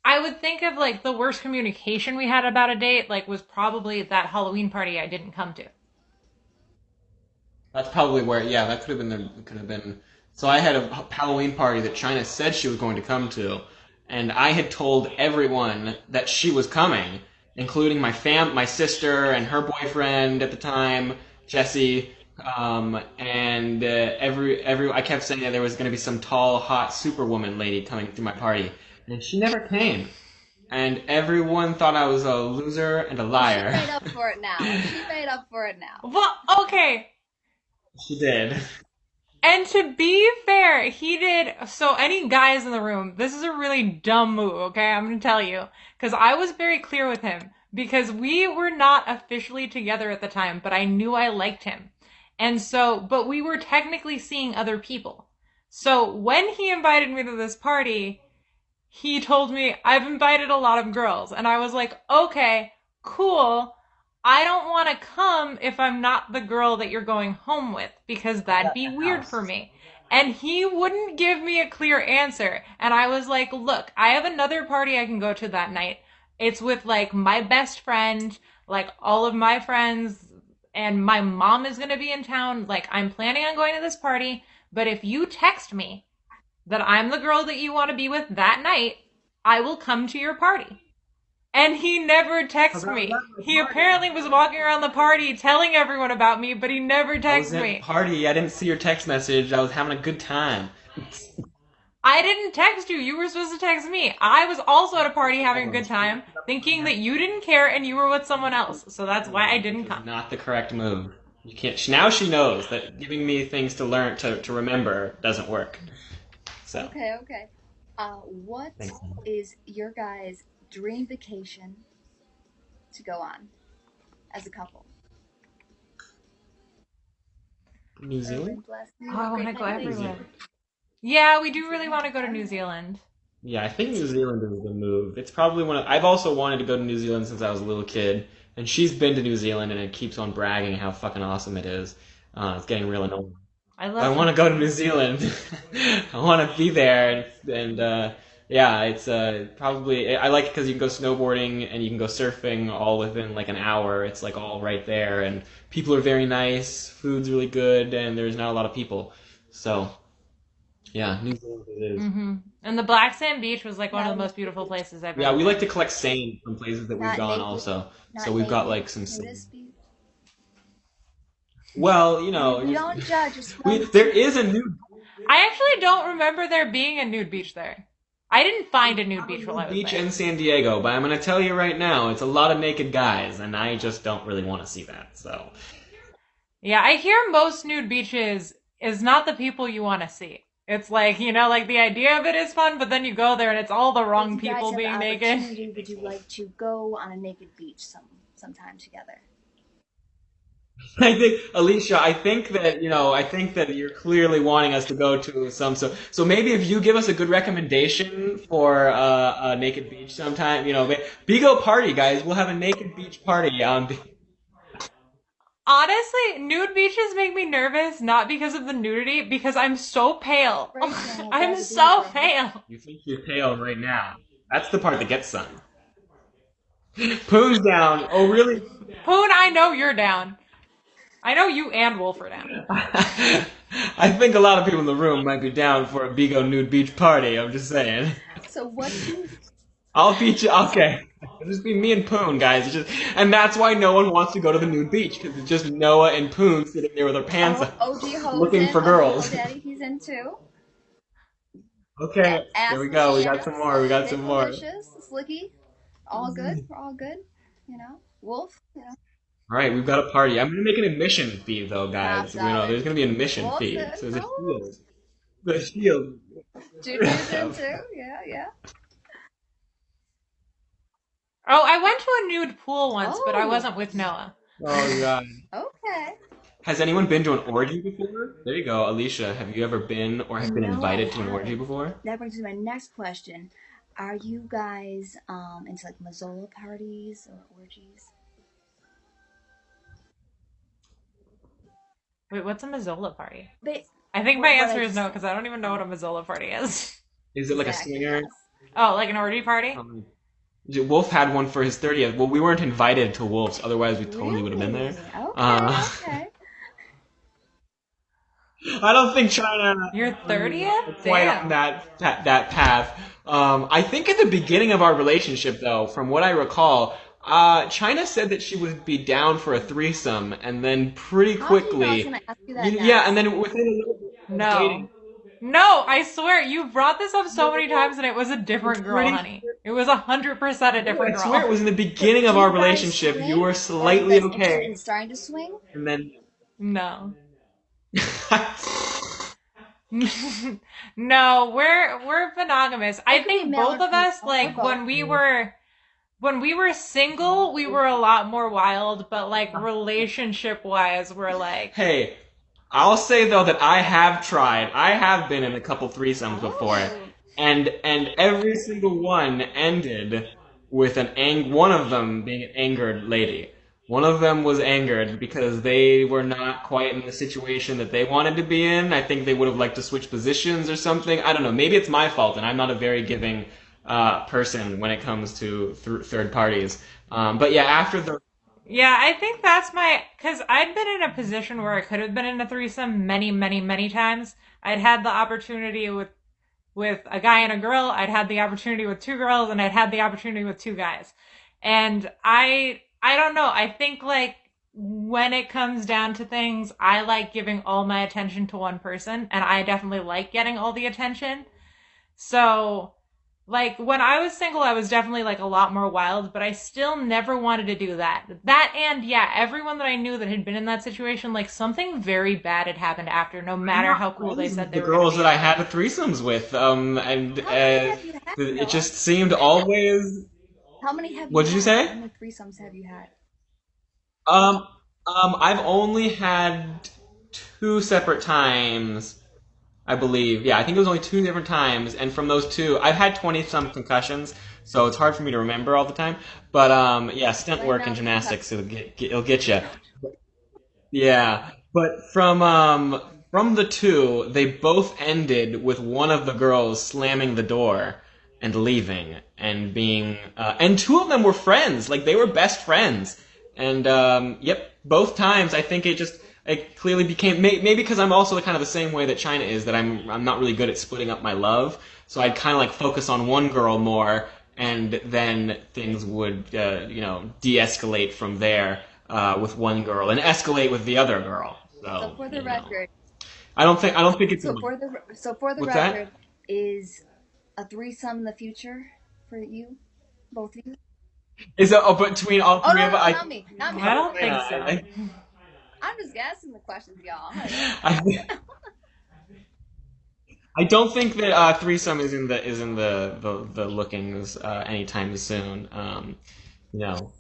I would think of, like, the worst communication we had about a date, like, was probably that Halloween party I didn't come to. That's probably where. Yeah, that could have been. So I had a Halloween party that Chynna said she was going to come to, and I had told everyone that she was coming, including my sister and her boyfriend at the time, Jesse. And I kept saying that there was going to be some tall, hot superwoman lady coming to my party, and she never came. And everyone thought I was a loser and a liar. She made up for it now. Well, okay. She did. And to be fair, he did. So any guys in the room, this is a really dumb move, okay? I'm going to tell you. Because I was very clear with him. Because we were not officially together at the time, but I knew I liked him. And so, but we were technically seeing other people. So when he invited me to this party, he told me, I've invited a lot of girls. And I was like, okay, cool. I don't want to come if I'm not the girl that you're going home with, because that'd be weird for me. And he wouldn't give me a clear answer. And I was like, look, I have another party I can go to that night. It's with, like, my best friend, like, all of my friends, and my mom is going to be in town. Like, I'm planning on going to this party, but if you text me that I'm the girl that you want to be with that night, I will come to your party. And he never texted me. He apparently was walking around the party telling everyone about me, but he never texted me. Party, I didn't see your text message. I was having a good time. I didn't text you. You were supposed to text me. I was also at a party having a good time, thinking that you didn't care and you were with someone else. So that's why I didn't come. Not the correct move. You can't. Now she knows that giving me things to learn, to remember, doesn't work. So. Okay. What is your guys' dream vacation to go on as a couple? New Zealand? Oh, I want to go everywhere. Yeah, we do really want to go to New Zealand. Yeah, I think New Zealand is the move. It's probably one of. I've also wanted to go to New Zealand since I was a little kid, and she's been to New Zealand and it keeps on bragging how fucking awesome it is. It's getting real annoying. I want to go to New Zealand. I want to be there, and yeah, it's probably. I like it because you can go snowboarding and you can go surfing all within like an hour. It's like all right there, and people are very nice. Food's really good, and there's not a lot of people. So, yeah, New Zealand it is. Mm-hmm. And the Black Sand Beach was like one of the most beautiful places I've ever been. Yeah, we like to collect sand from places that we've gone also. So we've got like some sand. Well, you know, we don't judge. There is a nude. I actually don't remember there being a nude beach there. I didn't find a nude beach while I was beach there. in San Diego, but I'm going to tell you right now, it's a lot of naked guys, and I just don't really want to see that. So, yeah, I hear most nude beaches is not the people you want to see. It's like, you know, like the idea of it is fun, but then you go there and it's all the wrong people being naked. Would you like to go on a naked beach sometime together? I think, Alicia, I think that, I think that you're clearly wanting us to go to so maybe if you give us a good recommendation for a naked beach sometime, BIGO party, guys, we'll have a naked beach party on the. Honestly, nude beaches make me nervous, not because of the nudity, because I'm so pale. I'm so pale. You think you're pale right now. That's the part that gets sun. Pooh's down. Oh, really? Poon, I know you're down. I know you and Wolf are down. I think a lot of people in the room might be down for a BIGO nude beach party. I'm just saying. So what? I'll beat you. Okay, it'll just be me and Poon, guys. And that's why no one wants to go to the nude beach because it's just Noah and Poon sitting there with their pants up, looking for girls. Daddy, he's in too. Okay, here we go. We got some more. We got some more. Slicky, all good. We're all good. Wolf. All right, we've got a party. I'm gonna make an admission fee though, guys. There's gonna be an admission fee. So there's a shield. The shield. Junior's in too. Yeah. Oh, I went to a nude pool once, but I wasn't with Noah. Oh god. Okay. Has anyone been to an orgy before? There you go, Alicia. Have you ever been or have been invited to an orgy before? That brings me to my next question. Are you guys into like Mazola parties or orgies? Wait, what's a Mazzola party? I think my answer is no, because I don't even know what a Mazzola party is. Is it like a swinger? Oh, like an orgy party? Wolf had one for his 30th. Well, we weren't invited to Wolf's, otherwise we totally would have been there. Okay. I don't think Chynna. Your 30th? Quite on that path. I think at the beginning of our relationship, though, from what I recall, Chynna said that she would be down for a threesome, and then pretty quickly, and then within a little bit of dating. No, I swear, you brought this up so many times, and it was a different girl, honey. It was 100% a different girl. I swear it was in the beginning of our relationship. You were slightly okay. And starting to swing? And then. No. No, we're monogamous. I think both of us, like, when we were single, we were a lot more wild, but like relationship wise, we're like. Hey, I'll say though that I have tried. I have been in a couple threesomes before, and every single one ended with one of them being an angered lady. One of them was angered because they were not quite in the situation that they wanted to be in. I think they would have liked to switch positions or something. I don't know. Maybe it's my fault, and I'm not a very giving person when it comes to third parties. But yeah, after the. Yeah, I think that's because I'd been in a position where I could have been in a threesome many, many, many times. I'd had the opportunity with a guy and a girl. I'd had the opportunity with two girls, and I'd had the opportunity with two guys. And I don't know. I think like when it comes down to things, I like giving all my attention to one person, and I definitely like getting all the attention. So, like, when I was single, I was definitely like a lot more wild, but I still never wanted to do that. And yeah, everyone that I knew that had been in that situation, like something very bad had happened after, no matter how cool they said they were. The girls that I had the threesomes with, it just seemed always. How many have you What did you say? How many threesomes have you had? I've only had 2 separate times, I believe. Yeah, I think it was only 2 different times, and from those 2, I've had 20-some concussions, so it's hard for me to remember all the time. But yeah, stunt work and gymnastics, it'll get you. Yeah, but from the 2, they both ended with one of the girls slamming the door and leaving and being and 2 of them were friends, like they were best friends, and yep, both times I think it clearly became maybe because I'm also kind of the same way that Chynna is, that I'm not really good at splitting up my love, so I'd kind of like focus on one girl more, and then things would de-escalate from there with one girl and escalate with the other girl. So for the record, I don't think it's so for the record, is a threesome in the future for you, both of you? Is it between all 3 of us? Not me. I don't think so. I'm just asking the questions, y'all. I don't think that threesome is in the lookings anytime soon. No.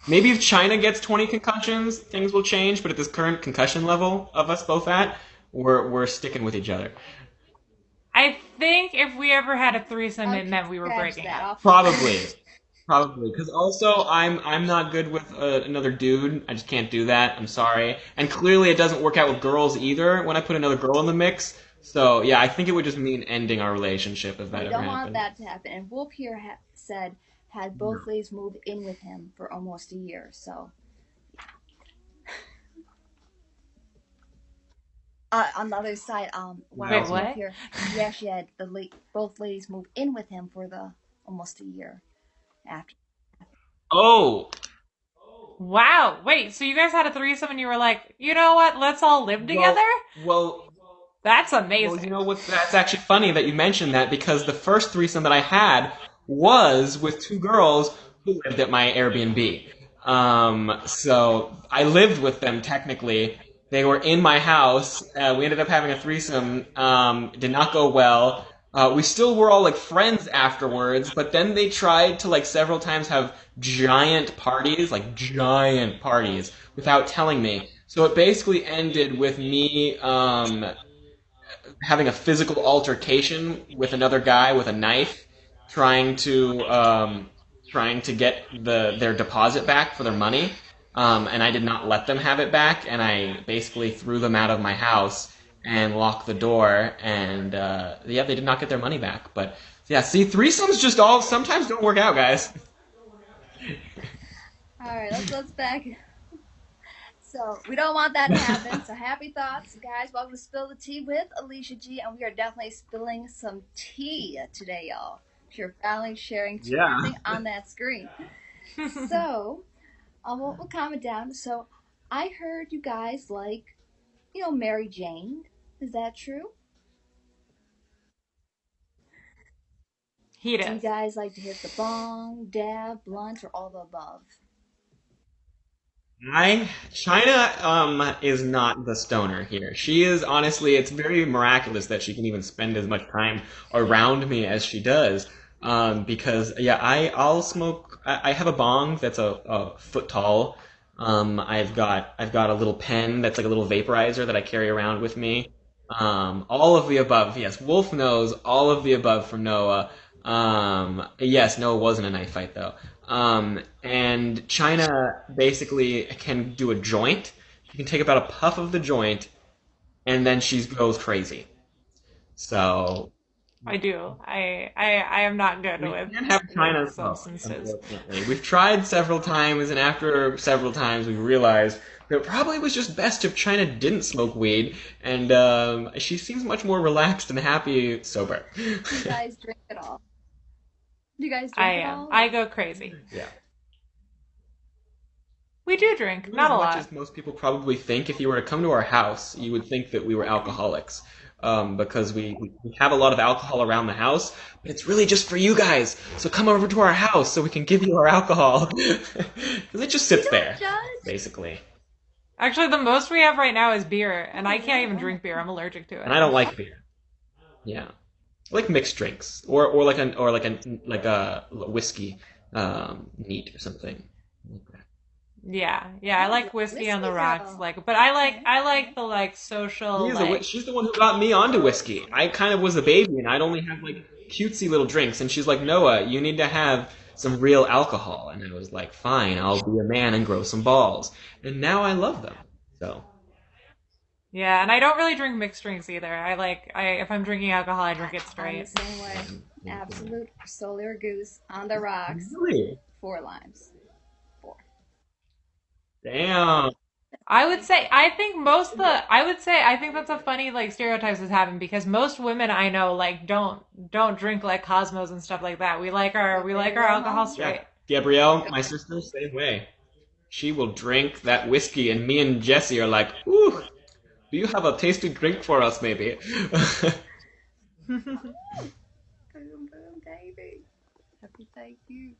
Maybe if Chynna gets 20 concussions, things will change. But at this current concussion level of us both at, we're sticking with each other. I think if we ever had a threesome, it Okay, meant we were scratch breaking that up. off. Probably. Probably, because also I'm not good with another dude. I just can't do that. I'm sorry. And clearly, it doesn't work out with girls either when I put another girl in the mix. So yeah, I think it would just mean ending our relationship if that We ever don't want happened. that to happen. And Wolf here said had both ladies move in with him for almost a year. So on the other side, while I Wait, was what? here, we actually had both ladies move in with him for the almost a year after. Oh, Wow. Wait, so you guys had a threesome and you were like, you know what? Let's all live together? well, That's amazing. well, you know what? That's actually funny that you mentioned that because the first threesome that I had was with two girls who lived at my Airbnb. So I lived with them technically. They were in my house. We ended up having a threesome. It did not go well. We still were all like friends afterwards, but then they tried to like several times have giant parties, without telling me. So it basically ended with me having a physical altercation with another guy with a knife, trying to get their deposit back for their money, and I did not let them have it back, and I basically threw them out of my house and locked the door, and yeah, they did not get their money back. But yeah, see, threesomes just all sometimes don't work out, guys. All right, let's back. So we don't want that to happen. So happy thoughts, guys. Welcome to Spill the Tea with Alicia G, and we are definitely spilling some tea today, y'all. You're finally sharing everything on that screen. So we'll calm it down. So I heard you guys like, Mary Jane. Is that true? He Do you does. guys like to hit the bong, dab, blunt, or all the above? Chynna is not the stoner here. She is honestly, it's very miraculous that she can even spend as much time around me as she does. Because yeah, I'll smoke. I have a bong that's a foot tall. I've got a little pen that's like a little vaporizer that I carry around with me. All of the above. Yes, Wolf knows all of the above from Noah. Yes, Noah was in a knife fight though. And Chynna basically can do a joint. She can take about a puff of the joint, and then she goes crazy. So I do. I am not good we with, can't have Chynna's substances. unfortunately. We've tried several times, and after several times, we realized that it probably was just best if Chynna didn't smoke weed, and she seems much more relaxed and happy sober. Do you guys drink at all? Do you guys drink at all? I go crazy. Yeah. We do drink, not As a much lot. as most people probably think, if you were to come to our house, you would think that we were alcoholics. Because we have a lot of alcohol around the house, but it's really just for you guys. So come over to our house so we can give you our alcohol. Because it just sits there, basically. Actually, the most we have right now is beer, and I can't even drink beer. I'm allergic to it. And I don't like beer. Yeah, I like mixed drinks, or like a whiskey, neat or something. Yeah, I like whiskey on the rocks, but I like the like social. She's the one who got me onto whiskey. I kind of was a baby, and I'd only have like cutesy little drinks, and she's like, Noah, you need to have some real alcohol, and I was like, fine, I'll be a man and grow some balls, and now I love them. So. Yeah, and I don't really drink mixed drinks either. If I'm drinking alcohol, I drink it straight. I'm the same way. Absolute Solar Goose on the rocks. Really? 4 limes. 4. Damn. I think that's a funny like stereotypes that's happened because most women I know like don't drink like Cosmos and stuff like that. We like our alcohol straight. Yeah. Gabrielle, my sister, same way. She will drink that whiskey, and me and Jesse are like, ooh, do you have a tasty drink for us, maybe? Boom, boom, baby. Happy thank you.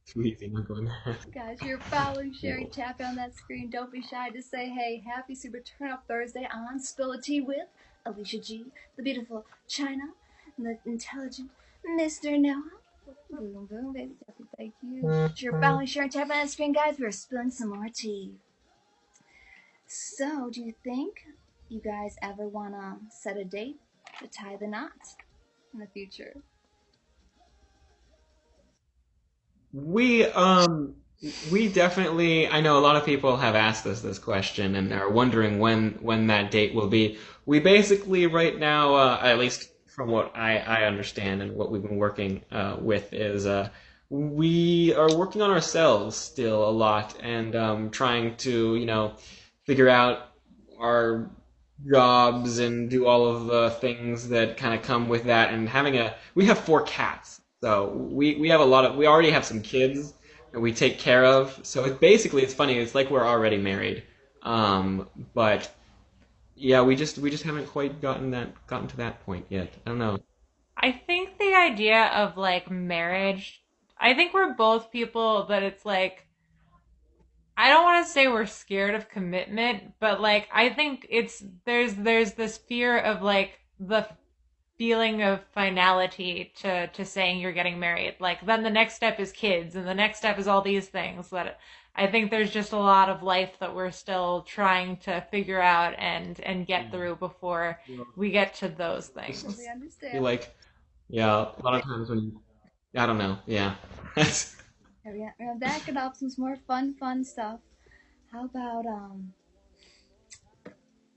Too easy, not going there. Guys, you're following, sharing, tapping on that screen. Don't be shy to say, hey, happy Super Turn Up Thursday on Spill the Tea with Alicia G, the beautiful Chynna, and the intelligent Mr. Noah. Boom, boom, baby. Thank you. You're finally sharing, tap on the screen, guys. We're spilling some more tea. So, do you think you guys ever want to set a date to tie the knot in the future? We definitely. I know a lot of people have asked us this question and are wondering when that date will be. We basically right now, at least from what I understand and what we've been working with, is we are working on ourselves still a lot and trying to figure out our jobs and do all of the things that kind of come with that. And we have 4 cats. So we have we already have some kids that we take care of. So it's funny. It's like we're already married. But yeah, we just haven't quite gotten to that point yet. I don't know. I think the idea of like marriage, I think we're both people that it's like, I don't want to say we're scared of commitment, but like I think there's this fear of like the feeling of finality to saying you're getting married. Like then the next step is kids and the next step is all these things that I think there's just a lot of life that we're still trying to figure out and get through before we get to those things. We understand. Yeah, a lot of times I don't know. Yeah. We're backing up some more fun stuff. How about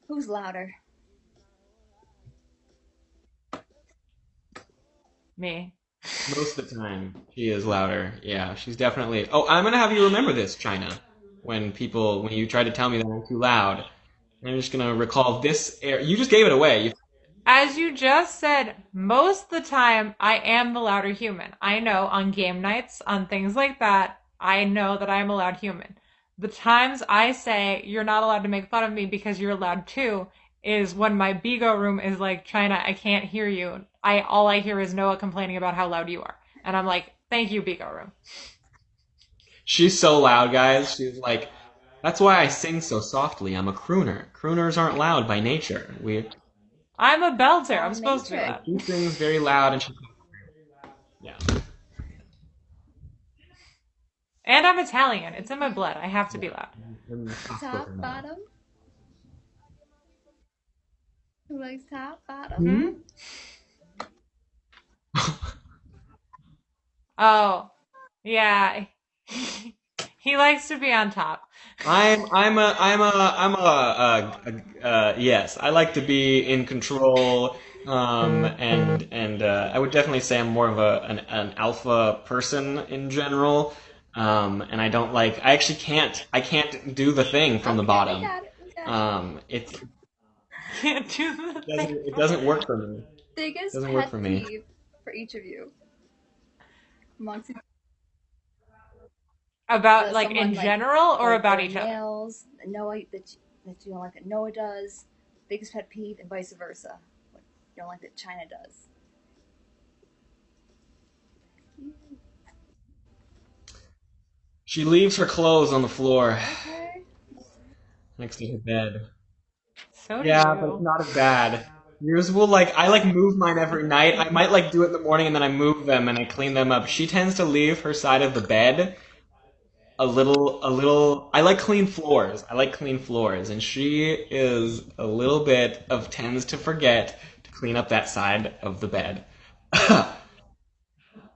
who's louder? Me. Most of the time, she is louder. Yeah, she's definitely. Oh, I'm gonna have you remember this, Chynna. When you try to tell me that I'm too loud, I'm just gonna recall this. You just gave it away. As you just said, most of the time I am the louder human. I know on game nights, on things like that, I know that I'm a loud human. The times I say you're not allowed to make fun of me because you're loud too is when my BIGO room is like, Chynna, I can't hear you. All I hear is Noah complaining about how loud you are. And I'm like, thank you, BIGO room. She's so loud, guys. She's like, that's why I sing so softly. I'm a crooner. Crooners aren't loud by nature. I'm a belter. I'm supposed to be loud. She sings very loud and yeah. And I'm Italian. It's in my blood. I have to be loud. Top, bottom? Who likes top, bottom? Oh, yeah. He likes to be on top. Yes, I like to be in control, and I would definitely say I'm more of an alpha person in general, and I actually can't do the thing from the bottom. Can't do the thing. It doesn't work for me. Biggest doesn't work for me. peeve for each of you. Amongst about like in general or about each other? Nails, Noah that you don't like that Noah does. Biggest pet peeve and vice versa. What you don't like that Chynna does. She leaves her clothes on the floor Okay. next to her bed. So Yeah, but it's not as bad. Yours will I move mine every night. I might do it in the morning and then I move them and I clean them up. She tends to leave her side of the bed a little. I like clean floors. And she is a little bit tends to forget to clean up that side of the bed.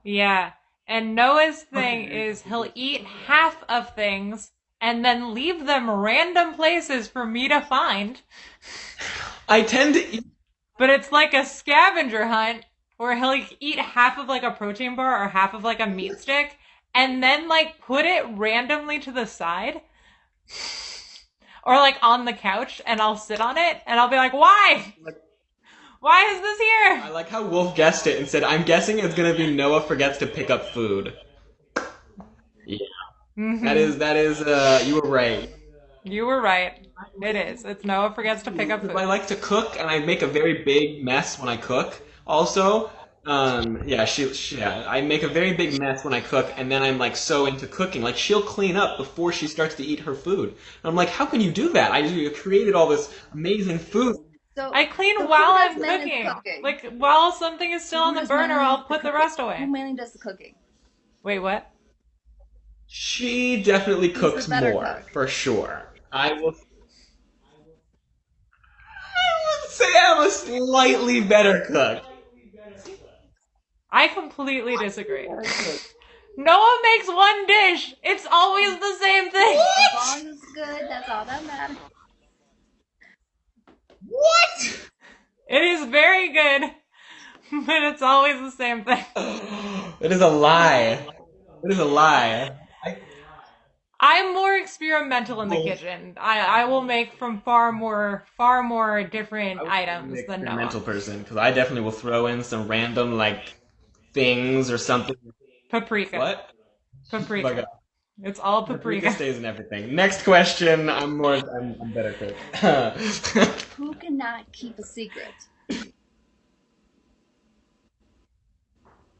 Yeah. And Noah's thing is he'll eat half of things and then leave them random places for me to find. I tend to eat. But it's like a scavenger hunt where he'll eat half of like a protein bar or half of like a meat stick and then like put it randomly to the side or like on the couch and I'll sit on it and I'll be like, why? Why is this here? I like how Wolf guessed it and said, I'm guessing it's going to be Noah forgets to pick up food. Yeah. Mm-hmm. That is, you were right. You were right. It is. It's Noah forgets to pick up food. I like to cook and I make a very big mess when I cook. Also, I make a very big mess when I cook and then I'm like so into cooking. Like she'll clean up before she starts to eat her food. And I'm like, how can you do that? You created all this amazing food. So I clean so while who I'm does mainly cooking. Like, while something is still on the burner, I'll put the rest away. Who mainly does the cooking? Wait, what? She definitely Who's cooks the better more, cook? for sure. I would say I'm a slightly better cook. I completely disagree. Noah makes one dish. It's always the same thing. As long as it's good, that's all that matters. What? It is very good, but it's always the same thing. It is a lie. It is a lie. I'm more experimental in the kitchen. I will make from far more different items than Noah. Mental person, because I definitely will throw in some random like things or something. Paprika. What? Paprika. It's all paprika. Paprika stays in everything. Next question. I'm better cook. Who cannot keep a secret?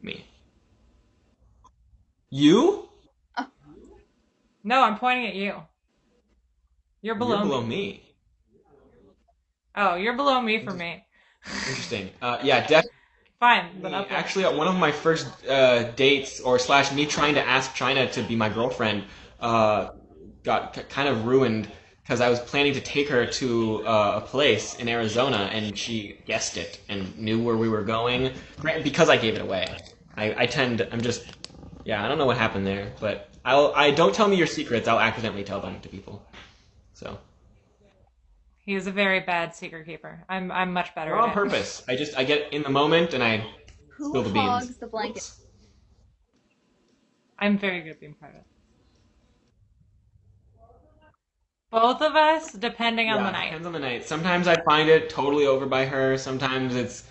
Me. You? Oh. No, I'm pointing at you. You're below me. Oh, you're below me for me. Interesting. Yeah, definitely. Fine, but up there. Actually, one of my first dates, or / me trying to ask Chynna to be my girlfriend, got kind of ruined because I was planning to take her to a place in Arizona, and she guessed it and knew where we were going because I gave it away. I don't know what happened there, but don't tell me your secrets. I'll accidentally tell them to people. So. He is a very bad secret keeper. I'm much better Not at on purpose. I get in the moment and I spill the beans. Who hogs the blanket? I'm very good at being private. Both of us, depending on the night. Depends on the night. Sometimes I find it totally over by her. Sometimes it's...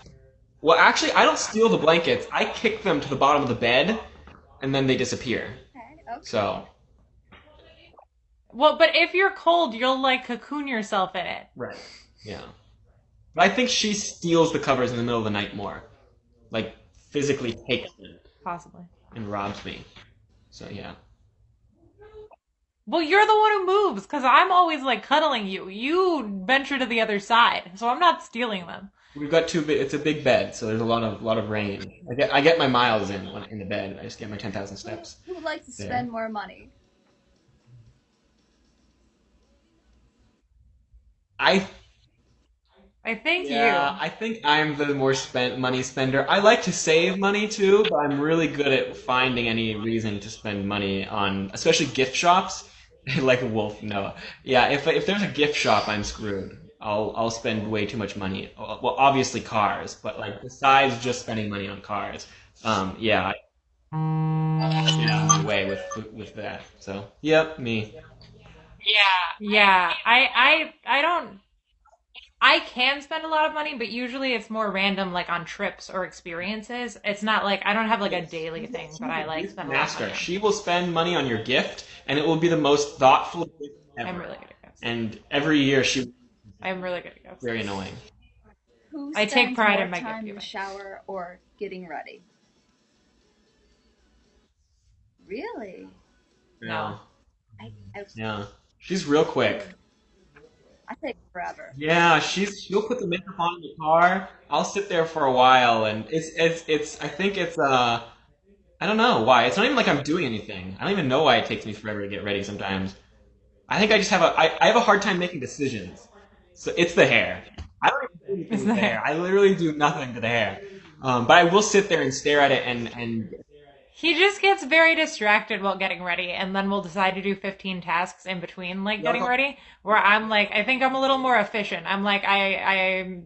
Well, actually, I don't steal the blankets. I kick them to the bottom of the bed, and then they disappear. Okay. So... Well, but if you're cold, you'll, like, cocoon yourself in it. Right. Yeah. But I think she steals the covers in the middle of the night more. Like, physically takes them. Possibly. And robs me. So, yeah. Well, you're the one who moves, because I'm always, like, cuddling you. You venture to the other side, so I'm not stealing them. We've got it's a big bed, so there's a lot of range. I get my miles in the bed. I just get my 10,000 steps. Who would like to spend more money? I think you. Yeah, I think I'm the more money spender. I like to save money too, but I'm really good at finding any reason to spend money on, especially gift shops. Like a wolf, Noah. Yeah, if there's a gift shop, I'm screwed. I'll spend way too much money. Well, obviously cars, but like besides just spending money on cars, yeah, my way with that. So, yep, me. Yeah. I don't. I can spend a lot of money, but usually it's more random, like on trips or experiences. It's not like I don't have like a daily thing, but I like spend a lot of money. She will spend money on your gift, and it will be the most thoughtful gift ever. I'm really good at gifts. And every year I'm really good at gifts. Very annoying. Who I take pride in my spends more time gift in the giving. shower or getting ready? Really? No. Yeah. She's real quick. I take forever. Yeah, she'll put the makeup on in the car. I'll sit there for a while, and it's I think it's I don't know why. It's not even like I'm doing anything. I don't even know why it takes me forever to get ready sometimes. I think I just have I have a hard time making decisions. So it's the hair. I don't even do anything with the hair. I literally do nothing to the hair. But I will sit there and stare at it and He just gets very distracted while getting ready, and then we'll decide to do 15 tasks in between, like, getting ready, where I'm like, I think I'm a little more efficient. I'm like, I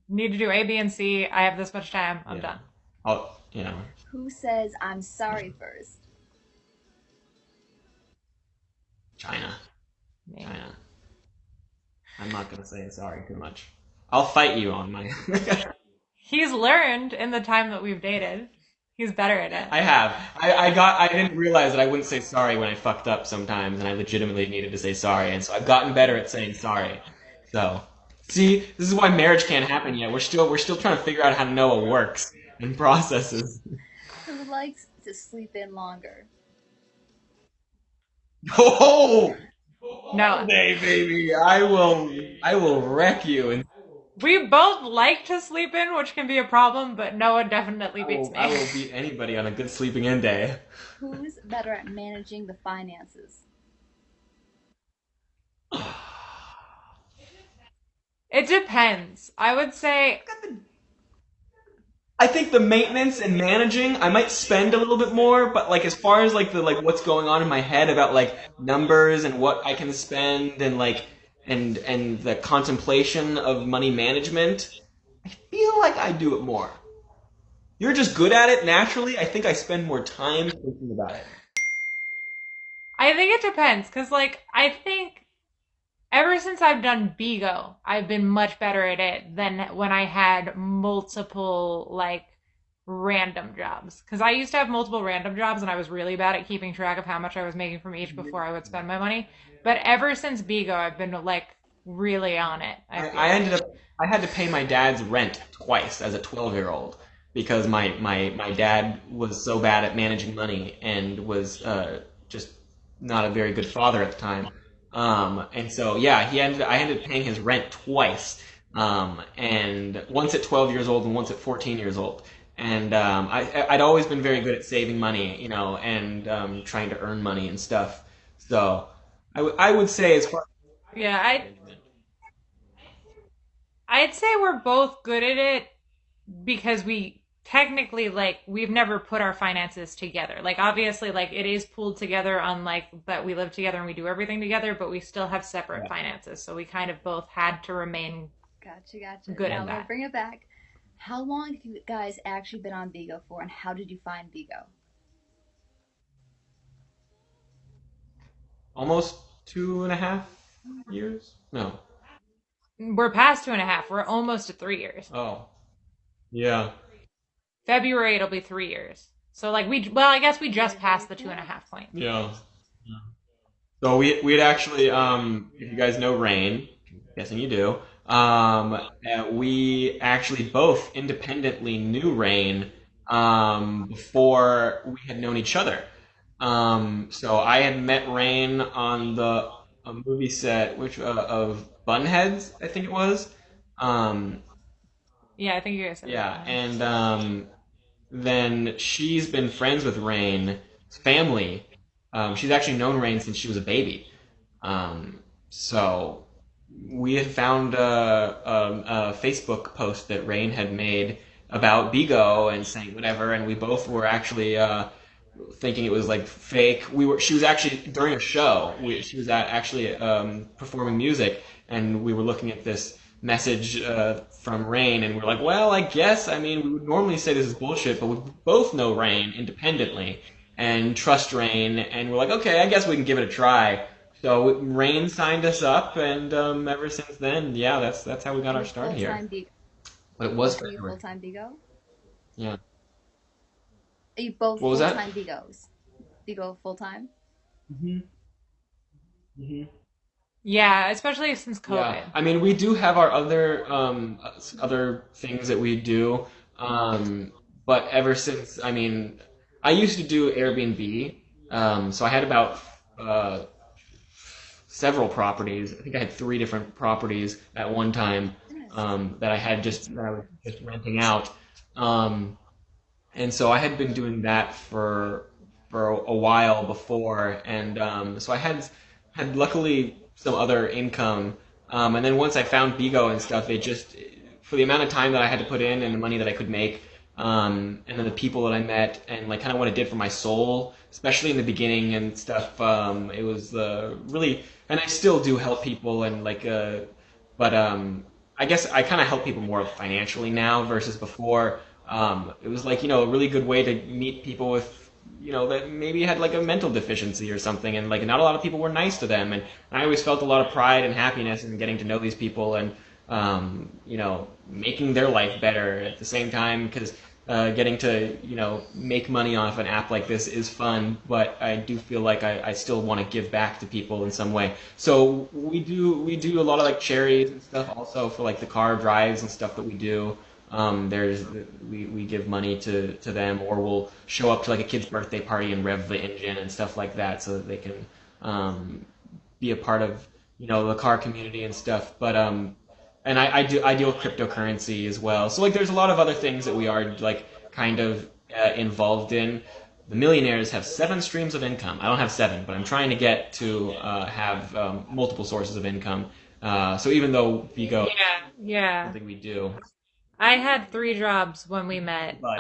need to do A, B, and C. I have this much time. I'm done. Who says I'm sorry first? Chynna. Me. Chynna. I'm not going to say sorry too much. I'll fight you on my... He's learned in the time that we've dated. He's better at it. I have. I didn't realize that I wouldn't say sorry when I fucked up sometimes, and I legitimately needed to say sorry, and so I've gotten better at saying sorry. So, see, this is why marriage can't happen yet. We're still trying to figure out how Noah works and processes. Who likes to sleep in longer? Oh! No. Hey, baby, I will wreck you. And We both like to sleep in, which can be a problem, but Noah definitely beats me. I will beat anybody on a good sleeping in day. Who's better at managing the finances? It depends. I would say I think the maintenance and managing, I might spend a little bit more, but like as far as like the like what's going on in my head about like numbers and what I can spend and like and the contemplation of money management, I feel like I do it more. You're just good at it naturally. I think I spend more time thinking about it. I think it depends, because like I think ever since I've done BIGO, I've been much better at it than when I had multiple like random jobs. Because I used to have multiple random jobs, and I was really bad at keeping track of how much I was making from each before I would spend my money. But ever since BIGO, I've been like really on it. I had to pay my dad's rent twice as a 12-year-old because my dad was so bad at managing money and was just not a very good father at the time. And so yeah, I ended up paying his rent twice. And once at 12 years old and once at 14 years old. And I'd always been very good at saving money, you know, and trying to earn money and stuff. So I would say as far Yeah, I'd say we're both good at it because we technically like we've never put our finances together. Like obviously like it is pooled together on like that we live together and we do everything together, but we still have separate finances. So we kind of both had to remain Gotcha. good now at that. We'll bring it back. How long have you guys actually been on BIGO for, and how did you find BIGO? almost 2.5 years. No. We're past 2.5. We're almost at 3 years. Oh. Yeah. February it'll be 3 years. So like I guess we just passed the 2.5 point. Yeah. So we had actually if you guys know Rain, I'm guessing you do. We actually both independently knew Rain before we had known each other. So I had met Rain on a movie set, which of Bunheads, I think it was. Yeah, I think you guys said Yeah, that. and then she's been friends with Rain's family. She's actually known Rain since she was a baby. So we had found a Facebook post that Rain had made about BIGO and saying whatever, and we both were actually thinking it was like fake. She was actually during a show. She was actually performing music, and we were looking at this message from Rain, and we're like, well, I guess. I mean, we would normally say this is bullshit, but we both know Rain independently and trust Rain, and we're like, okay, I guess we can give it a try. So Rain signed us up, and ever since then, yeah, that's how we got our start here. But it was Are you full-time BIGO? Yeah. Are you both What was that? full-time BIGOs? BIGO full-time? Yeah, especially since COVID. Yeah, I mean, we do have our other things that we do, but ever since, I mean, I used to do Airbnb, so I had about several properties. I think I had 3 different properties at one time that I was just renting out, and so I had been doing that for a while before, and so I had luckily some other income. And then once I found BIGO and stuff, it just, for the amount of time that I had to put in and the money that I could make, and then the people that I met and like kind of what it did for my soul, especially in the beginning and stuff, it was really, and I still do help people and like, but I guess I kind of help people more financially now versus before. It was like, a really good way to meet people with that maybe had like a mental deficiency or something, and like not a lot of people were nice to them, and I always felt a lot of pride and happiness in getting to know these people and making their life better at the same time, because getting to make money off an app like this is fun, but I do feel like I still want to give back to people in some way. So we do a lot of like charities and stuff also for like the car drives and stuff that we do. We give money to them, or we'll show up to like a kid's birthday party and rev the engine and stuff like that, so that they can be a part of the car community and stuff. But and I deal with cryptocurrency as well. So like, there's a lot of other things that we are like kind of involved in. The millionaires have 7 streams of income. I don't have 7, but I'm trying to get to have multiple sources of income. So even though BIGO is Yeah. something we do, I had 3 jobs when we met, but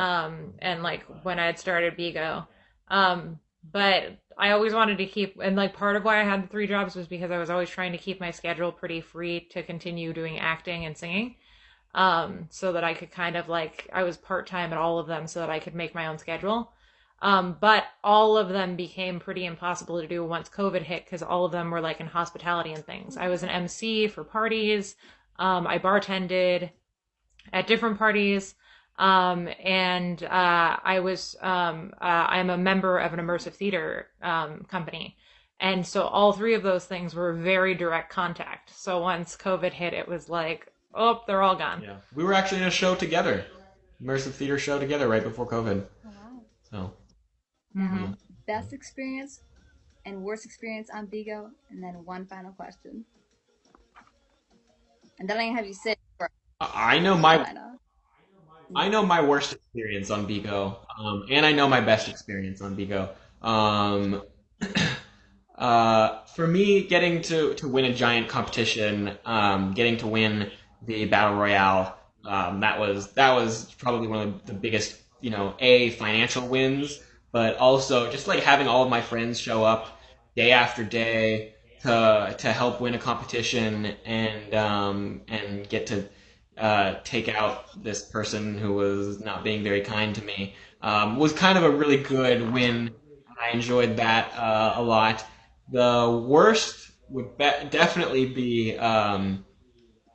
and like when I had started BIGO. But I always wanted to keep, and like part of why I had the 3 jobs was because I was always trying to keep my schedule pretty free to continue doing acting and singing. So that I could kind of like, I was part-time at all of them so that I could make my own schedule. But all of them became pretty impossible to do once COVID hit because all of them were like in hospitality and things. I was an MC for parties. I bartended at different parties. And I'm a member of an immersive theater company. And so all 3 of those things were very direct contact. So once COVID hit, it was like, oh, they're all gone. yeah, we were actually in a show together, immersive theater show together right before COVID. Oh, wow. So Now, best experience and worst experience on BIGO, and then one final question. And then I have you sit for I know my worst experience on BIGO, and I know my best experience on BIGO. For me, getting to win a giant competition, getting to win the battle royale, that was probably one of the biggest, financial wins, but also just like having all of my friends show up day after day to help win a competition and get to take out this person who was not being very kind to me was kind of a really good win. I enjoyed that a lot. The worst would definitely be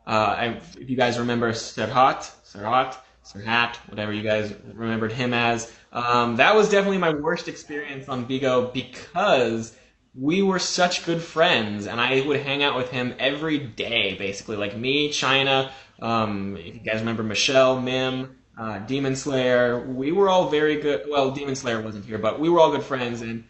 if you guys remember Serhat, whatever you guys remembered him as. That was definitely my worst experience on BIGO because we were such good friends, and I would hang out with him every day, basically. Like me, Chynna, if you guys remember Michelle, Mim, Demon Slayer, we were all very good. Well, Demon Slayer wasn't here, but we were all good friends, and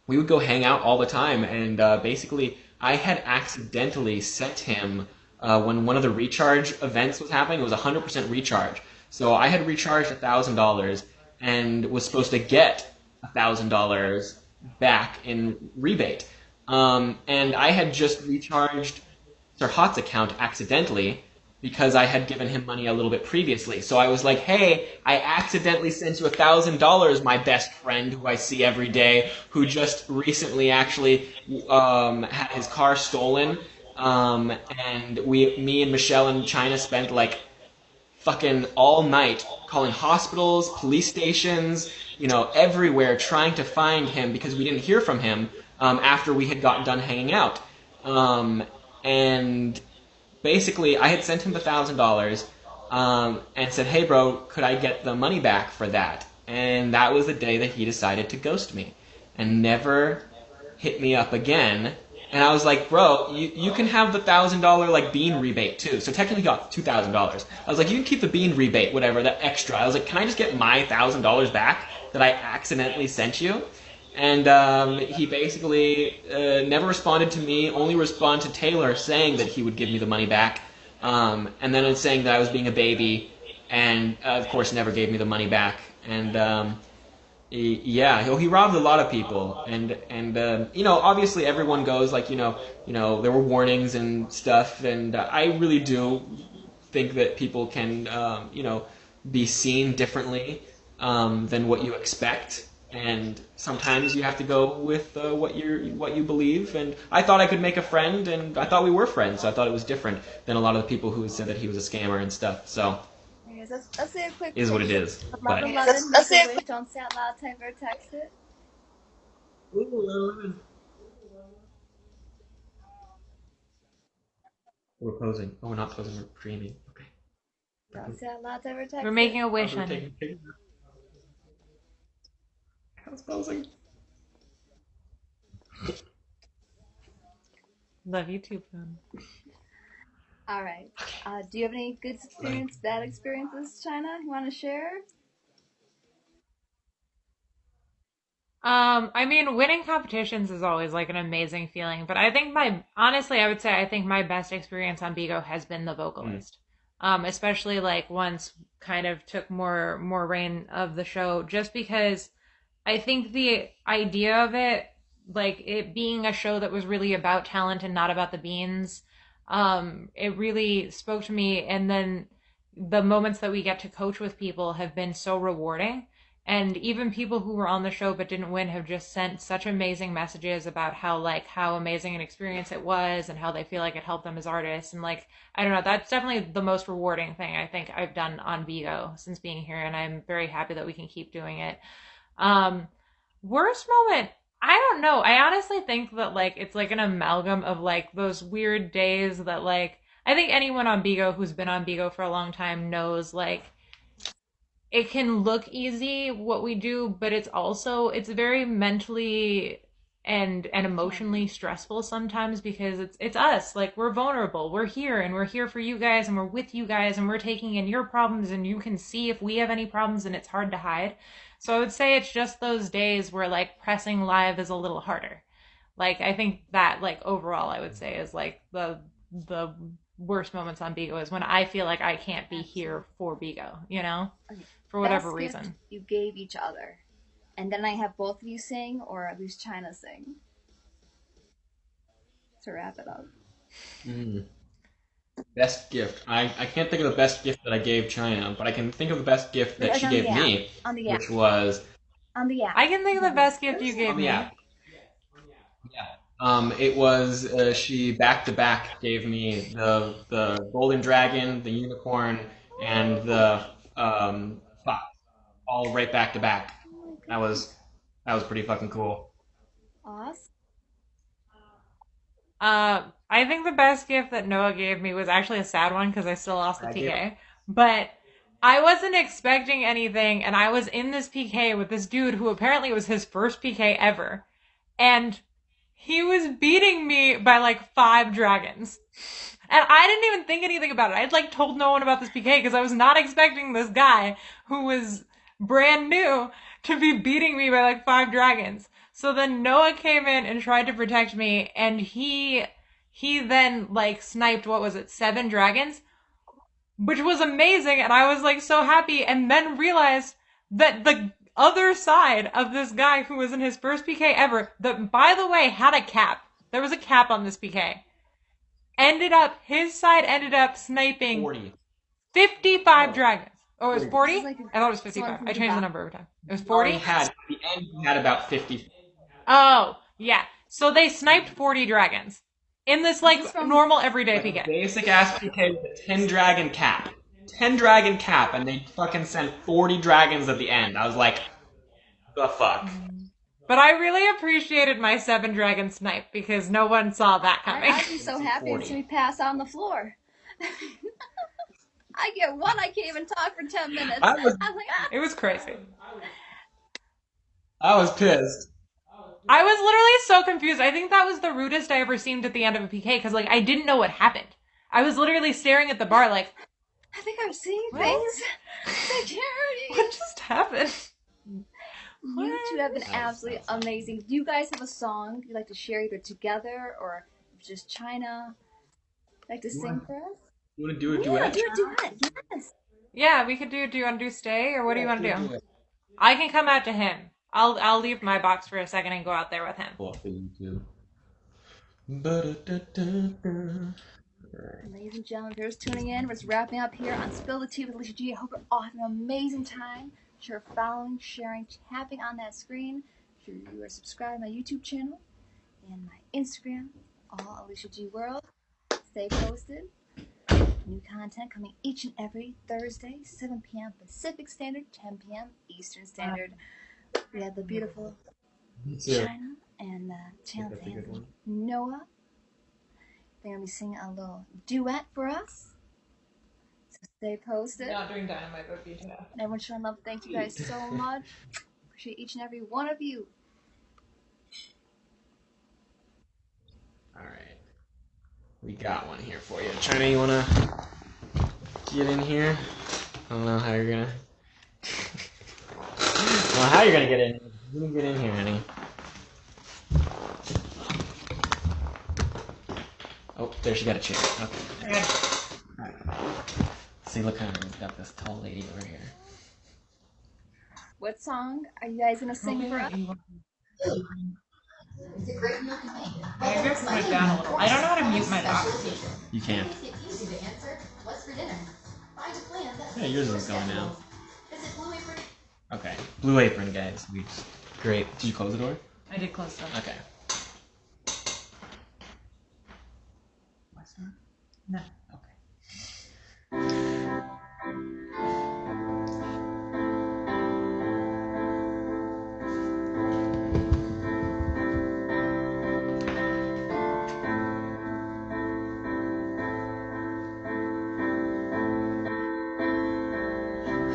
we would go hang out all the time. And basically, I had accidentally sent him when one of the recharge events was happening. It was 100% recharge, so I had recharged $1,000 and was supposed to get $1,000 back in rebate. And I had just recharged Serhat's account accidentally because I had given him money a little bit previously. So I was like, hey, I accidentally sent you $1,000, my best friend who I see every day, who just recently actually had his car stolen. And me and Michelle and Chynna spent like fucking all night calling hospitals, police stations, everywhere trying to find him because we didn't hear from him after we had gotten done hanging out. And basically, I had sent him the $1,000 and said, hey, bro, could I get the money back for that? And that was the day that he decided to ghost me and never hit me up again. And I was like, bro, you can have the $1,000 like bean rebate too. So technically got $2,000. I was like, you can keep the bean rebate, whatever, that extra. I was like, can I just get my $1,000 back that I accidentally sent you? And he basically never responded to me, only responded to Taylor saying that he would give me the money back. And then saying that I was being a baby, and of course never gave me the money back. And he robbed a lot of people, and obviously everyone goes like, there were warnings and stuff, and I really do think that people can, be seen differently than what you expect, and sometimes you have to go with what you believe. And I thought I could make a friend, and I thought we were friends, so I thought it was different than a lot of the people who said that he was a scammer and stuff. So. Let's say a quick Is what it is. But let's say a quick don't say out loud type or text it. We're posing. Oh, we're not posing. We're dreaming. Okay. Don't say out loud type or text. We're making a wish, honey. I was posing. Love you too, Boone. All right. Do you have any good experience, bad experiences, Chynna? You want to share? I mean, winning competitions is always like an amazing feeling, but I think honestly, I would say I think my best experience on BIGO has been the vocalist. Especially like once kind of took more reign of the show, just because I think the idea of it, like it being a show that was really about talent and not about the beans, it really spoke to me. And then the moments that we get to coach with people have been so rewarding. And even people who were on the show but didn't win have just sent such amazing messages about how amazing an experience it was and how they feel like it helped them as artists. And like, I don't know, that's definitely the most rewarding thing I think I've done on BIGO since being here. And I'm very happy that we can keep doing it. Worst moment, I don't know. I honestly think that like it's like an amalgam of like those weird days that like I think anyone on BIGO who's been on BIGO for a long time knows like it can look easy what we do, but it's very mentally and emotionally stressful sometimes because it's us. Like we're vulnerable. We're here and we're here for you guys and we're with you guys and we're taking in your problems and you can see if we have any problems and it's hard to hide. So I would say it's just those days where like pressing live is a little harder. Like I think that like overall I would say is like the worst moments on BIGO is when I feel like I can't be here for BIGO, you know? Okay. For whatever Best reason. gift you gave each other. And then I have both of you sing or at least Chynna sing. To wrap it up. Best gift. I can't think of the best gift that I gave Chynna, but I can think of the best gift that she gave me, which was... On the app. I can think of the best gift you gave me. Yeah. It was she back-to-back gave me the golden dragon, the unicorn, and the fox, all right back-to-back. That was pretty fucking cool. Awesome. I think the best gift that Noah gave me was actually a sad one because I still lost the PK. But I wasn't expecting anything, and I was in this PK with this dude who apparently was his first PK ever. And he was beating me by like 5 dragons. And I didn't even think anything about it. I'd like told no one about this PK because I was not expecting this guy who was brand new to be beating me by like 5 dragons. So then Noah came in and tried to protect me, and he then like sniped, 7 dragons, which was amazing, and I was like so happy, and then realized that the other side of this guy who was in his first PK ever, that by the way had a cap. There was a cap on this PK. His side ended up sniping 40. 55 dragons. Oh, it was 40? Like I thought it was 55. I changed the number every time. It was 40? At the end, he had about 50. Oh, yeah. So they sniped 40 dragons in this like normal everyday PK. Basic ass PK with a 10 dragon cap. 10 dragon cap, and they fucking sent 40 dragons at the end. I was like, the fuck. But I really appreciated my 7 dragon snipe because no one saw that coming. I'd be so happy to see me pass on the floor. I get one, I can't even talk for 10 minutes. I'm like, ah. It was crazy. I was pissed. I was literally so confused. I think that was the rudest I ever seemed at the end of a PK because like I didn't know what happened. I was literally staring at the bar like, I think I'm seeing things. What just happened? You two have been absolutely amazing. Do you guys have a song you'd like to share either together or just Chynna? Like to sing for us? You want to do a duet? Yeah, do a duet. Yes. Yeah, we could do. Do you want to do stay or what do you want to do? I can come out to him. I'll leave my box for a second and go out there with him. Ladies and gentlemen, if you're just tuning in, we're just wrapping up here on Spill the Tea with Alicia G. I hope you're all having an amazing time. Sure, following, sharing, tapping on that screen. Sure, you are subscribed to my YouTube channel and my Instagram, all AliciaGWorld. Stay posted. New content coming each and every Thursday, 7 p.m. Pacific Standard, 10 p.m. Eastern Standard. We have the beautiful Chynna and talented handsome Noah. They're going to be singing a little duet for us. So stay posted. Not doing Dynamite, but be too. Everyone showing love. Thank you guys so much. Appreciate each and every one of you. Alright. We got one here for you. Chynna, you want to get in here? I don't know how you're going to... Well, how you're going to get in here. Let me get in here, honey. Oh, there, she got a chair. Okay. Alright. See, look, honey, we've got this tall lady over here. What song are you guys gonna sing for us? It's a great meal to make. Maybe put it down a little. I don't know how to mute my dog. You can't. Easy to answer. What's for dinner? Find a plan that Yeah, yours is going now. Is it Blue Apron? Okay. Blue Apron, guys. Great. Did you close the door? I did close them. Okay. No. Okay.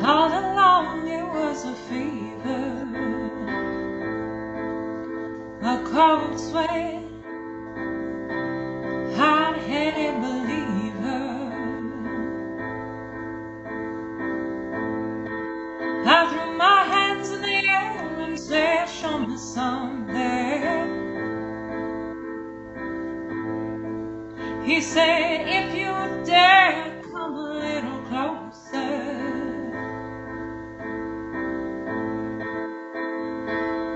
All along it was a fever, a cold sweat, hot-headed believer. I threw my hands in the air and said, show me something. He said, if you dare, come a little closer.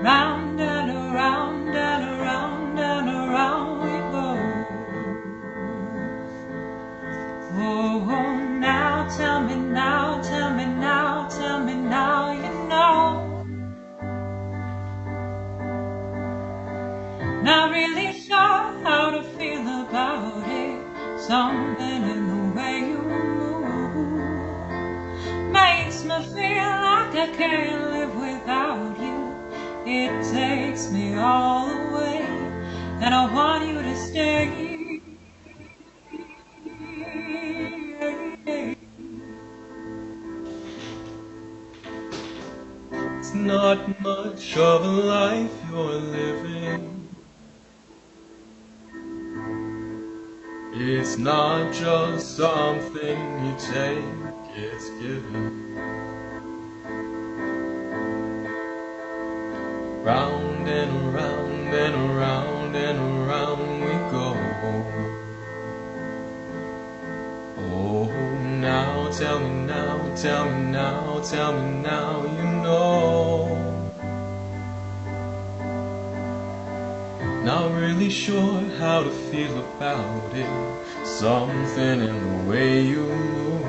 Round and around and around and around we go. Oh, now tell me now, tell me now, tell me now, you know. Not really sure how to feel about it. Something in the way you move makes me feel like I can't live without you. It takes me all the way, and I want you to stay. It's not much of a life you're living. It's not just something you take, it's given. Round and around and around and around we go. Oh, now tell me now, tell me now, tell me now, you know. Not really sure how to feel about it. Something in the way you move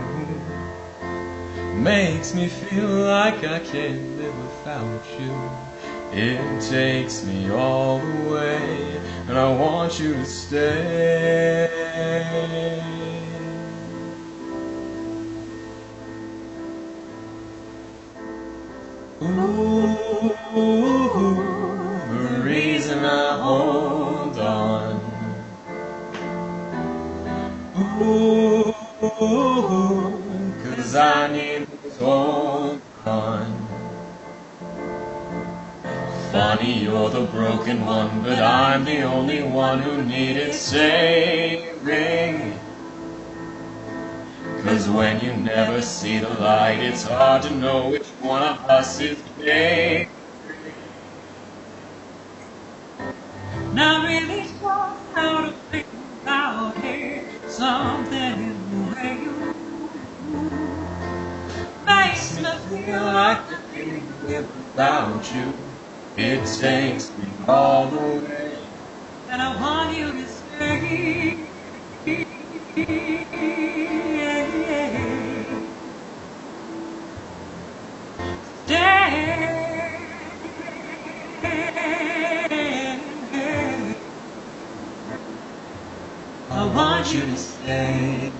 makes me feel like I can't live without you. It takes me all the way, and I want you to stay. Ooh, the reason I hold on. Ooh, 'cause I need to hold on. Funny, you're the broken one, but I'm the only one who needed saving. 'Cause when you never see the light, it's hard to know which one of us is fake. Not really sure how to think about it. Something in the way you makes me feel like I can't live without you. It takes me all the way, and I want you to stay. I want you to stay.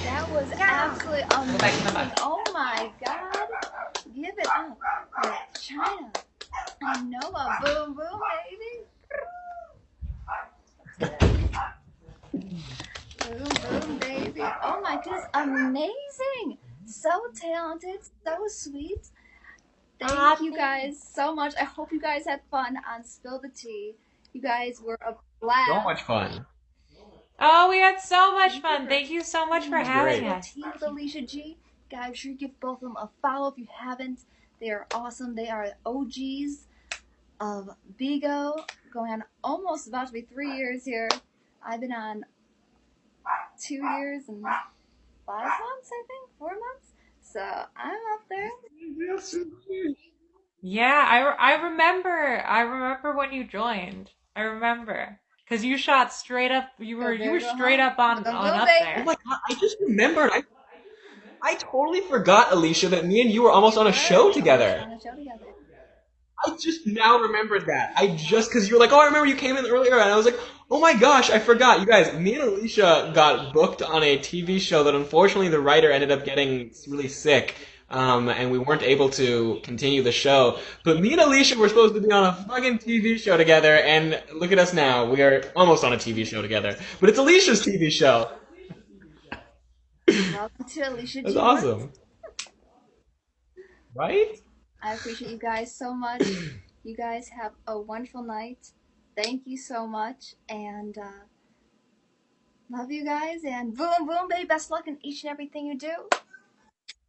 That was absolutely amazing. Oh my God. Give it up for Chynna and Noah. Boom, boom, baby. Boom, boom, baby. Oh my goodness. Amazing. So talented. So sweet. Thank you guys so much. I hope you guys had fun on Spill the Tea. You guys were a blast. So much fun. Oh, we had so much fun. Thank you so much for having great. us. TEA with Alicia G. Guys, sure give both of them a follow if you haven't. They are awesome. They are OGs of BIGO, going on almost about to be 3 years here. I've been on 2 years and 5 months, I think, 4 months. So I'm up there. Yeah, I remember when you joined. I remember. Because you shot straight up, you were straight up on up there. Oh my god, I just remembered. I totally forgot, Alicia, that me and you were almost on a show together. On a show together. I just now remembered that. Because you were like, oh, I remember you came in earlier, and I was like, oh my gosh, I forgot. You guys, me and Alicia got booked on a TV show that unfortunately the writer ended up getting really sick, and we weren't able to continue the show. But me and Alicia were supposed to be on a fucking TV show together, and look at us now. We are almost on a TV show together. But it's Alicia's TV show. Welcome to Alicia G. That's awesome. Right? I appreciate you guys so much. You guys have a wonderful night. Thank you so much. And love you guys. And boom, boom, baby. Best luck in each and everything you do.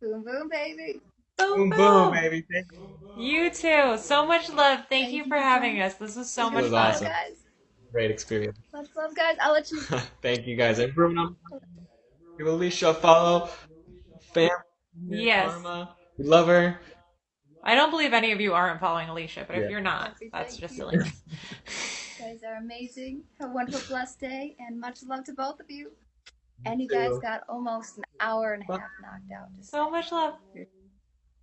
Boom, boom, baby. Boom, boom, baby. Thank you. You too. So much love. Thank you for having us. This was so much was fun. awesome. Guys. Great experience. Much love, guys. I'll let you. Thank you, guys. Everyone, give Alicia a follow. Family. Yes. Karma. We love her. I don't believe any of you aren't following Alicia, but if Yeah. you're not, Thank that's you. just silly. You guys are amazing. Have a wonderful, blessed day. And much love to both of you. And you guys got almost an hour and a half knocked out. Just So much love.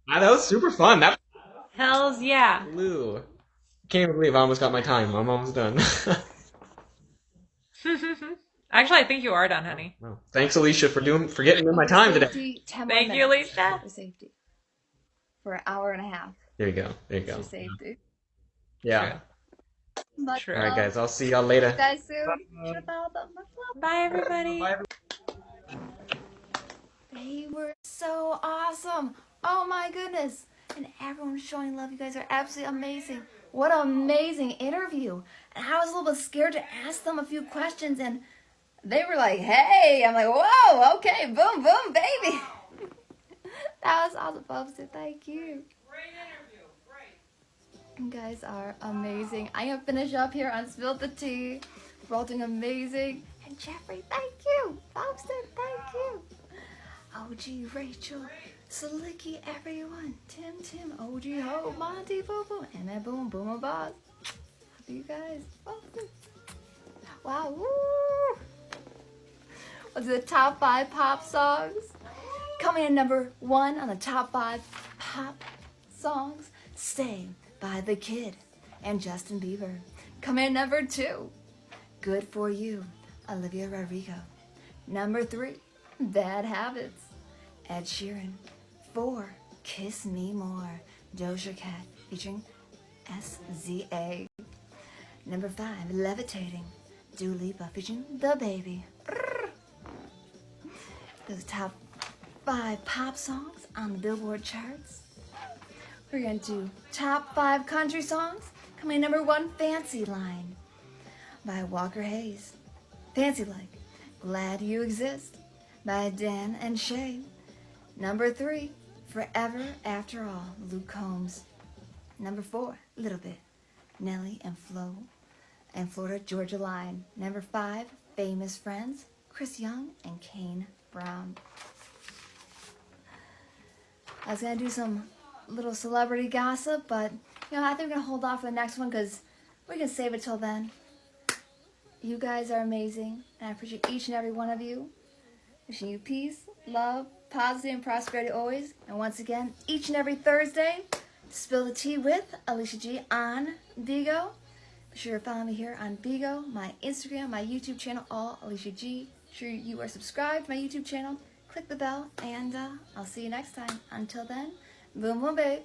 Ah, that was super fun. That Hells yeah. flew. Can't even believe I almost got my time. I'm almost done. Actually, I think you are done, honey. Well, thanks, Alicia, for getting in my time today. Safety, 10 more Thank you, minutes Alicia. For safety. For an hour and a half. There you go. There you For go. safety. Yeah. Much True. All right, love. guys. I'll see y'all later. See you guys soon. Much love. Bye, everybody. Bye. They were so awesome. Oh my goodness. And everyone's showing love. You guys are absolutely amazing. What an amazing interview. And I was a little bit scared to ask them a few questions, and they were like, hey. I'm like, whoa, okay, boom, boom, baby. That was awesome, folks. Thank you. Great interview. Great. You guys are amazing. I'm going to finish up here on Spill the Tea. We're all doing amazing. And Jeffrey, thank you. Bobston, thank you. OG, Rachel, Slicky, everyone. Tim, OG, Ho, Monty, Boo Boo, and then Boom, Boom, Boss. Love you guys. Boston. Wow, woo. Let's do the top 5 pop songs. Coming in number 1 on the top 5 pop songs, Stay by The Kid and Justin Bieber. Coming in number 2, Good For You, Olivia Rodrigo. Number 3, Bad Habits, Ed Sheeran. 4, Kiss Me More, Doja Cat featuring SZA. Number 5, Levitating, Dua Lipa featuring The Baby. Those top 5 pop songs on the Billboard charts. We're going to do top 5 country songs. Coming in number 1, Fancy Line by Walker Hayes. Fancy Like, Glad You Exist by Dan and Shay. Number 3, Forever After All, Luke Combs. Number 4, Little Bit, Nelly and Flo and Florida Georgia Line. Number 5, Famous Friends, Chris Young and Kane Brown. I was going to do some little celebrity gossip, but I think we're going to hold off for the next one because we can save it till then. You guys are amazing, and I appreciate each and every one of you. Wishing you peace, love, positivity, and prosperity always. And once again, each and every Thursday, Spill the Tea with Alicia G on BIGO. Be sure to follow me here on BIGO, my Instagram, my YouTube channel, all Alicia G. Be sure you are subscribed to my YouTube channel. Click the bell, and I'll see you next time. Until then, boom, boom, babe.